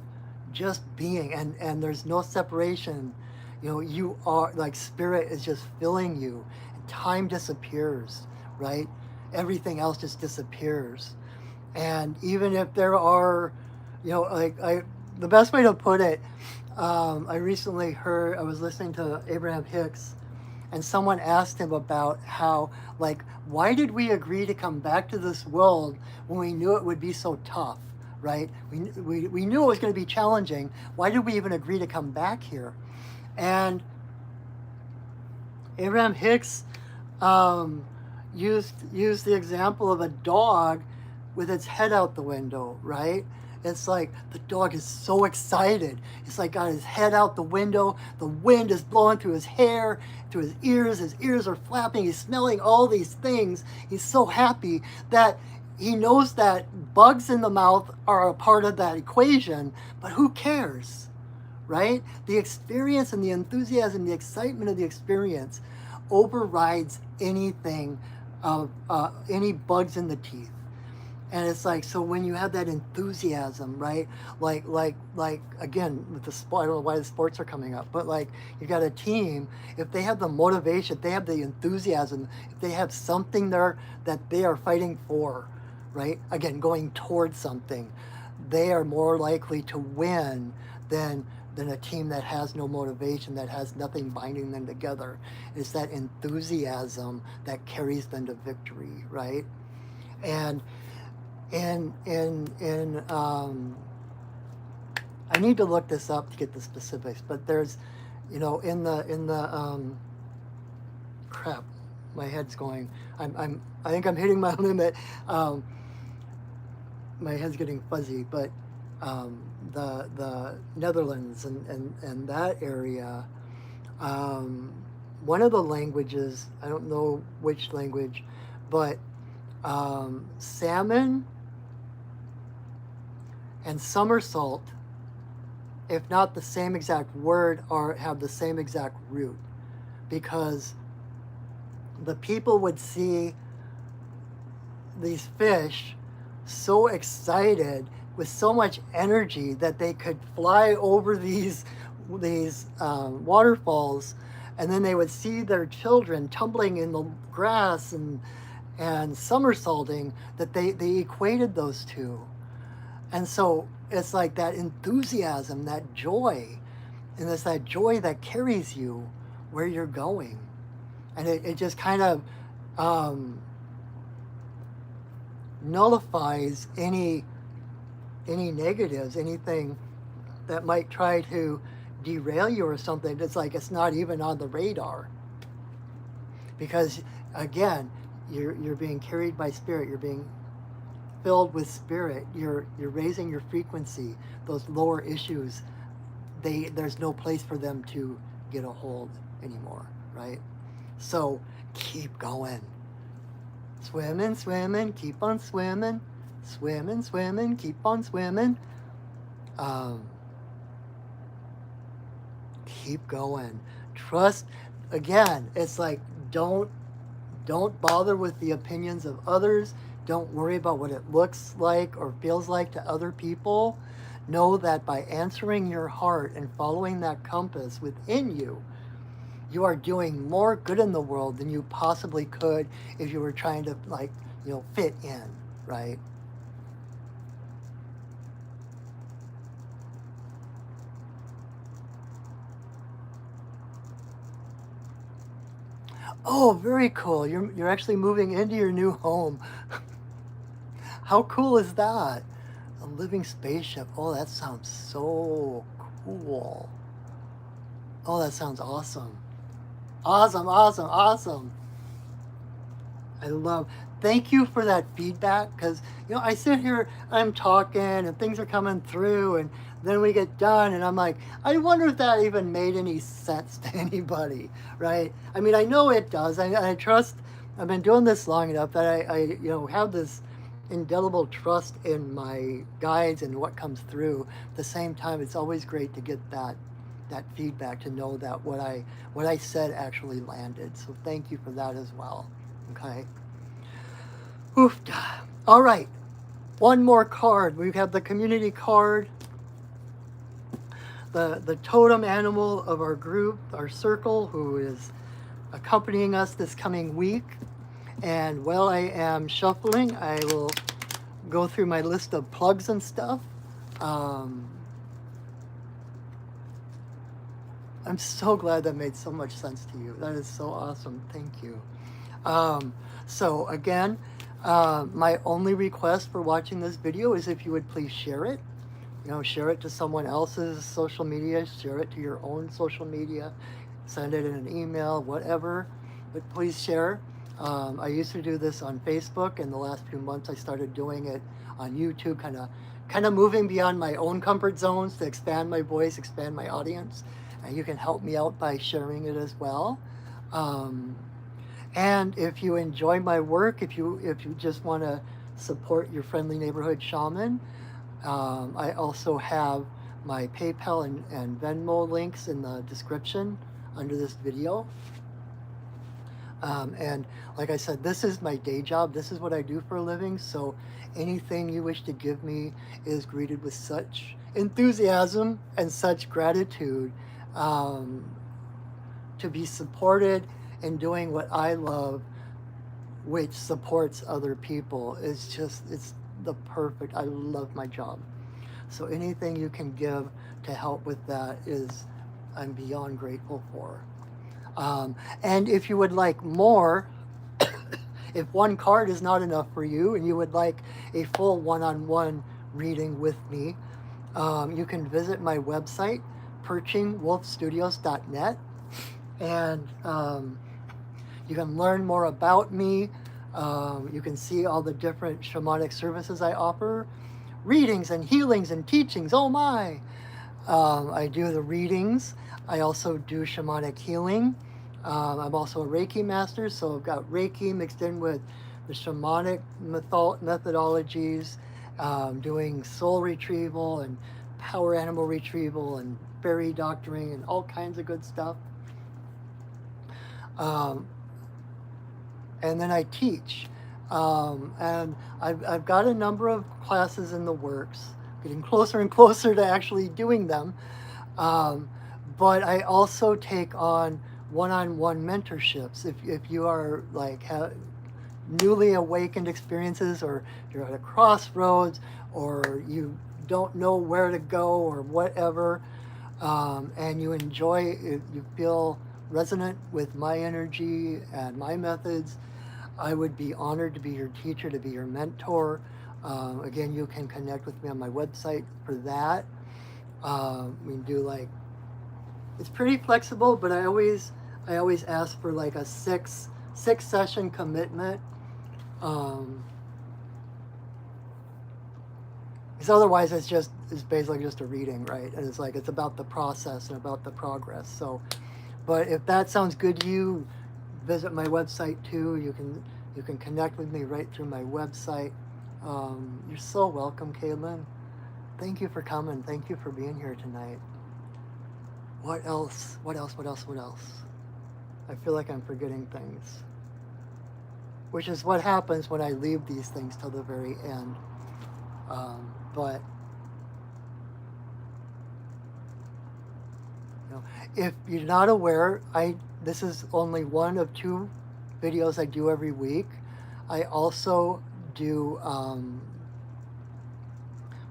just being, and there's no separation. You know, you are like, spirit is just filling you, and time disappears, right? Everything else just disappears. And even if there are, you know, the best way to put it, I recently heard, I was listening to Abraham Hicks, and someone asked him about how, like, why did we agree to come back to this world when we knew it would be so tough, right? We knew it was going to be challenging. Why did we even agree to come back here? And Abraham Hicks used the example of a dog with its head out the window, right? It's like the dog is so excited. It's like got his head out the window. The wind is blowing through his hair, through his ears. His ears are flapping. He's smelling all these things. He's so happy that he knows that bugs in the mouth are a part of that equation, but who cares? Right? The experience and the enthusiasm, the excitement of the experience overrides anything of any bugs in the teeth. And it's like, so when you have that enthusiasm, right? Like again, with the sport, I don't know why the sports are coming up, but like, you got a team, if they have the motivation, if they have the enthusiasm, if they have something there that they are fighting for, right? Again, going towards something, they are more likely to win than a team that has no motivation, that has nothing binding them together. It's that enthusiasm that carries them to victory, right? And I need to look this up to get the specifics, but there's, you know, in the crap, my head's going. I think I'm hitting my limit. My head's getting fuzzy, but the Netherlands and that area, one of the languages, I don't know which language, but salmon and somersault, if not the same exact word, or have the same exact root, because the people would see these fish so excited with so much energy that they could fly over these waterfalls, and then they would see their children tumbling in the grass and somersaulting, that they equated those two. And so it's like that enthusiasm, that joy, and it's that joy that carries you where you're going. And it just kind of nullifies any negatives, anything that might try to derail you or something. It's like it's not even on the radar, because again, you're being carried by spirit. You're being filled with spirit. You're raising your frequency. Those lower issues, there's no place for them to get a hold anymore, right? So keep going. Swimming, swimming, keep on swimming. Swimming, swimming, keep on swimming. keep going. Trust, again, it's like don't bother with the opinions of others. Don't worry about what it looks like or feels like to other people. Know that by answering your heart and following that compass within you, you are doing more good in the world than you possibly could if you were trying to, like, fit in, right? Oh, very cool. You're actually moving into your new home. How cool is that? A living spaceship. Oh, that sounds so cool. Oh, that sounds awesome. Awesome, awesome, awesome. I love. Thank you for that feedback, because I sit here, I'm talking and things are coming through, and then we get done and I'm like, I wonder if that even made any sense to anybody, right? I mean, I know it does. I trust. I've been doing this long enough that I have this indelible trust in my guides and what comes through. At the same time, it's always great to get that feedback, to know that what I said actually landed. So thank you for that as well. Okay. Oof. All right. One more card. We have the community card, the totem animal of our group, our circle, who is accompanying us this coming week. And while I am shuffling, I will go through my list of plugs and stuff. I'm so glad that made so much sense to you. That is so awesome. Thank you. So again, my only request for watching this video is if you would please share it. Share it to someone else's social media, share it to your own social media, send it in an email, whatever, but please share. I used to do this on Facebook. In the last few months, I started doing it on YouTube, kind of moving beyond my own comfort zones to expand my voice, expand my audience. And you can help me out by sharing it as well. And if you enjoy my work, if you just want to support your friendly neighborhood shaman, I also have my PayPal and Venmo links in the description under this video. And like I said, this is my day job. This is what I do for a living. So anything you wish to give me is greeted with such enthusiasm and such gratitude, to be supported in doing what I love, which supports other people. It's the perfect, I love my job. So anything you can give to help with that I'm beyond grateful for. And if you would like more, if one card is not enough for you and you would like a full one-on-one reading with me, you can visit my website, perchingwolfstudios.net, and you can learn more about me. You can see all the different shamanic services I offer, readings and healings and teachings. Oh my! I do the readings. I also do shamanic healing. I'm also a Reiki master, so I've got Reiki mixed in with the shamanic methodologies, doing soul retrieval and power animal retrieval and fairy doctoring and all kinds of good stuff. And then I teach. And I've got a number of classes in the works, getting closer and closer to actually doing them. But I also take on one-on-one mentorships. If you are like newly awakened experiences, or you're at a crossroads, or you don't know where to go or whatever, and you enjoy it, you feel resonant with my energy and my methods, I would be honored to be your teacher, to be your mentor. Again, you can connect with me on my website for that. We do it's pretty flexible, but I always ask for like a six session commitment. Because otherwise it's basically just a reading, right? And it's about the process and about the progress. So, but if that sounds good to you, visit my website too. You can connect with me right through my website. You're so welcome, Caitlin. Thank you for coming. Thank you for being here tonight. What else? What else? What else? What else? I feel like I'm forgetting things, which is what happens when I leave these things till the very end. But you know, if you're not aware, this is only one of 2 videos I do every week. I also do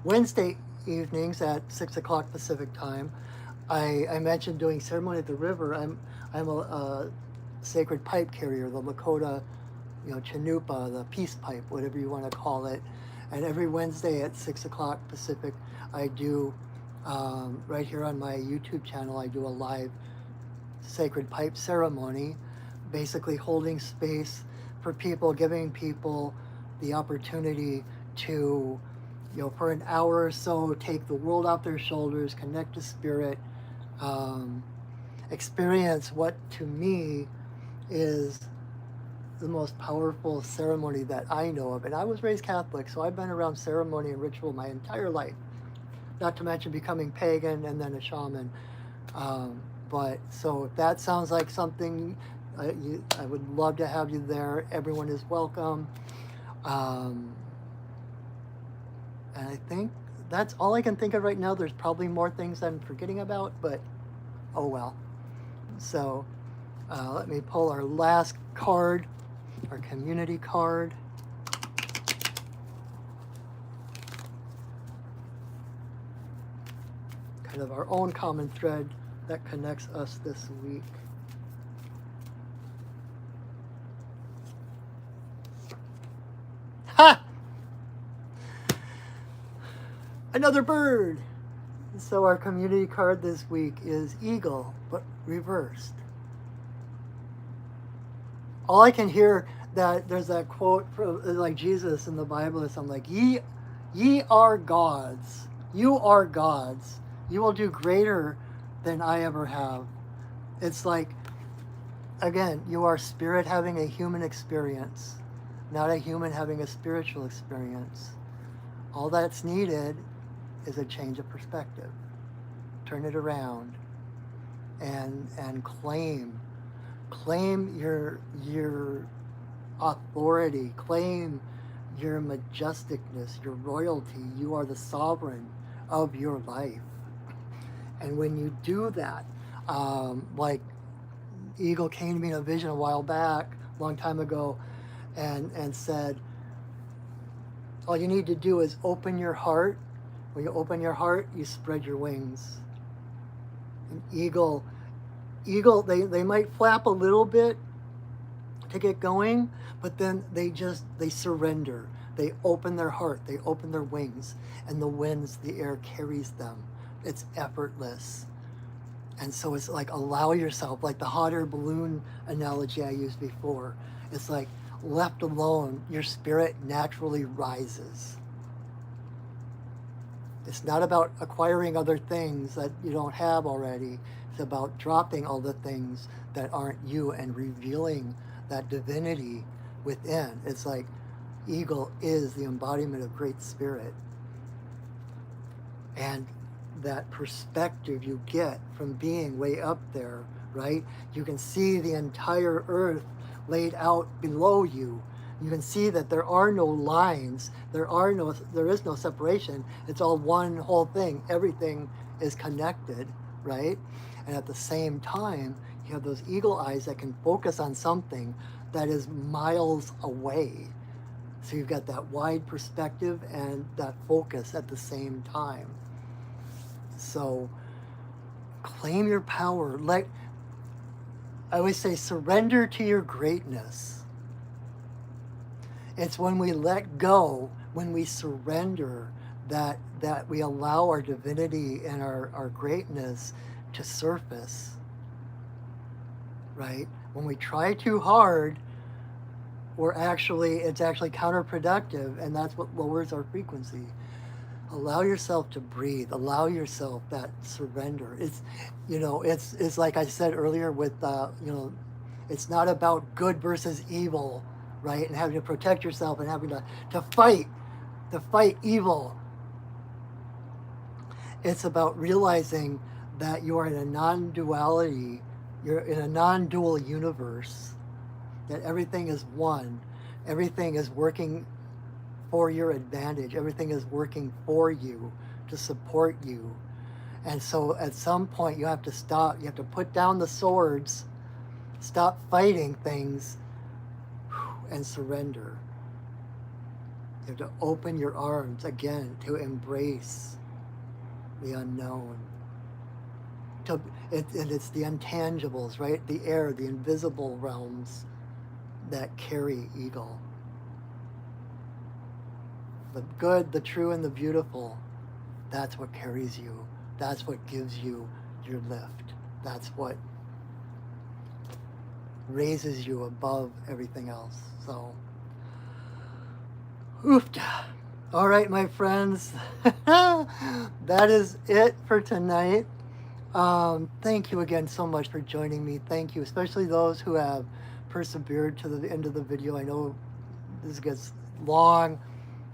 Wednesday evenings at 6 o'clock Pacific time. I mentioned doing ceremony at the river. I'm a sacred pipe carrier, the Lakota, Chanupa, the peace pipe, whatever you want to call it. And every Wednesday at 6 o'clock Pacific, I do, right here on my YouTube channel, I do a live sacred pipe ceremony, basically holding space for people, giving people the opportunity to, for an hour or so, take the world off their shoulders, connect to spirit, experience what to me is the most powerful ceremony that I know of. And I was raised Catholic, so I've been around ceremony and ritual my entire life, not to mention becoming pagan and then a shaman. But so if that sounds like something, I would love to have you there. Everyone is welcome. And I think that's all I can think of right now. There's probably more things I'm forgetting about, but oh well. So let me pull our last card, our community card. Kind of our own common thread that connects us this week. Ha! Another bird! So our community card this week is eagle, but reversed. All I can hear, that there's that quote from like Jesus in the Bible or something like, ye are gods. You are gods. You will do greater than I ever have. It's like, again, you are spirit having a human experience, not a human having a spiritual experience. All that's needed is a change of perspective. Turn it around and claim your authority, claim your majesticness, your royalty. You are the sovereign of your life. And when you do that, like Eagle came to me in a vision a while back, a long time ago, and said, all you need to do is open your heart. When you open your heart, you spread your wings. An eagle, they might flap a little bit to get going, but then they surrender. They open their heart, they open their wings, and the winds, the air carries them. It's effortless. And so it's like, allow yourself, like the hot air balloon analogy I used before. It's like, left alone, your spirit naturally rises. It's not about acquiring other things that you don't have already. It's about dropping all the things that aren't you and revealing that divinity within. It's like eagle is the embodiment of Great Spirit. And that perspective you get from being way up there, right? You can see the entire earth laid out below you. You can see that there are no lines, there is no separation. It's all one whole thing. Everything is connected, right? And at the same time, you have those eagle eyes that can focus on something that is miles away. So you've got that wide perspective and that focus at the same time. So claim your power. I always say, surrender to your greatness. It's when we let go, when we surrender, that we allow our divinity and our greatness to surface, right? When we try too hard, it's actually counterproductive, and that's what lowers our frequency. Allow yourself to breathe. Allow yourself that surrender. It's like I said earlier with, it's not about good versus evil, right? And having to protect yourself and having to fight evil. It's about realizing that you are in a non-duality, you're in a non-dual universe, that everything is one, everything is working for your advantage, everything is working for you to support you. And so at some point you have to stop, you have to put down the swords, stop fighting things, and surrender. You have to open your arms again to embrace the unknown. And it's the intangibles, right? The air, the invisible realms that carry Eagle. The good, the true, and the beautiful, that's what carries you. That's what gives you your lift. That's what raises you above everything else. So, oofta. All right, my friends. That is it for tonight. Thank you again so much for joining me. Thank you, especially those who have persevered to the end of the video. I know this gets long.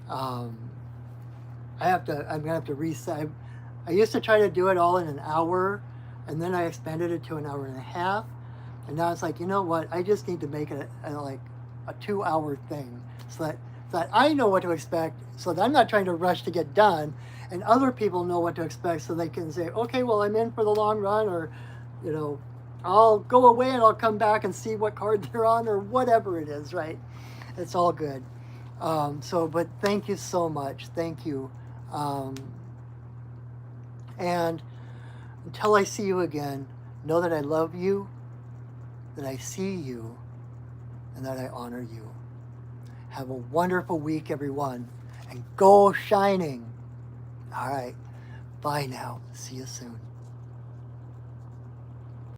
I'm gonna have to reset. I used to try to do it all in an hour, and then I expanded it to an hour and a half. And now it's like, you know what? I just need to make it like a 2-hour thing, so that I know what to expect, so that I'm not trying to rush to get done, and other people know what to expect, so they can say, okay, well, I'm in for the long run, or, you know, I'll go away and I'll come back and see what card they're on, or whatever it is, right? It's all good. But thank you so much. Thank you. And until I see you again, know that I love you, that I see you, and that I honor you. Have a wonderful week, everyone, and go shining. All right. Bye now. See you soon.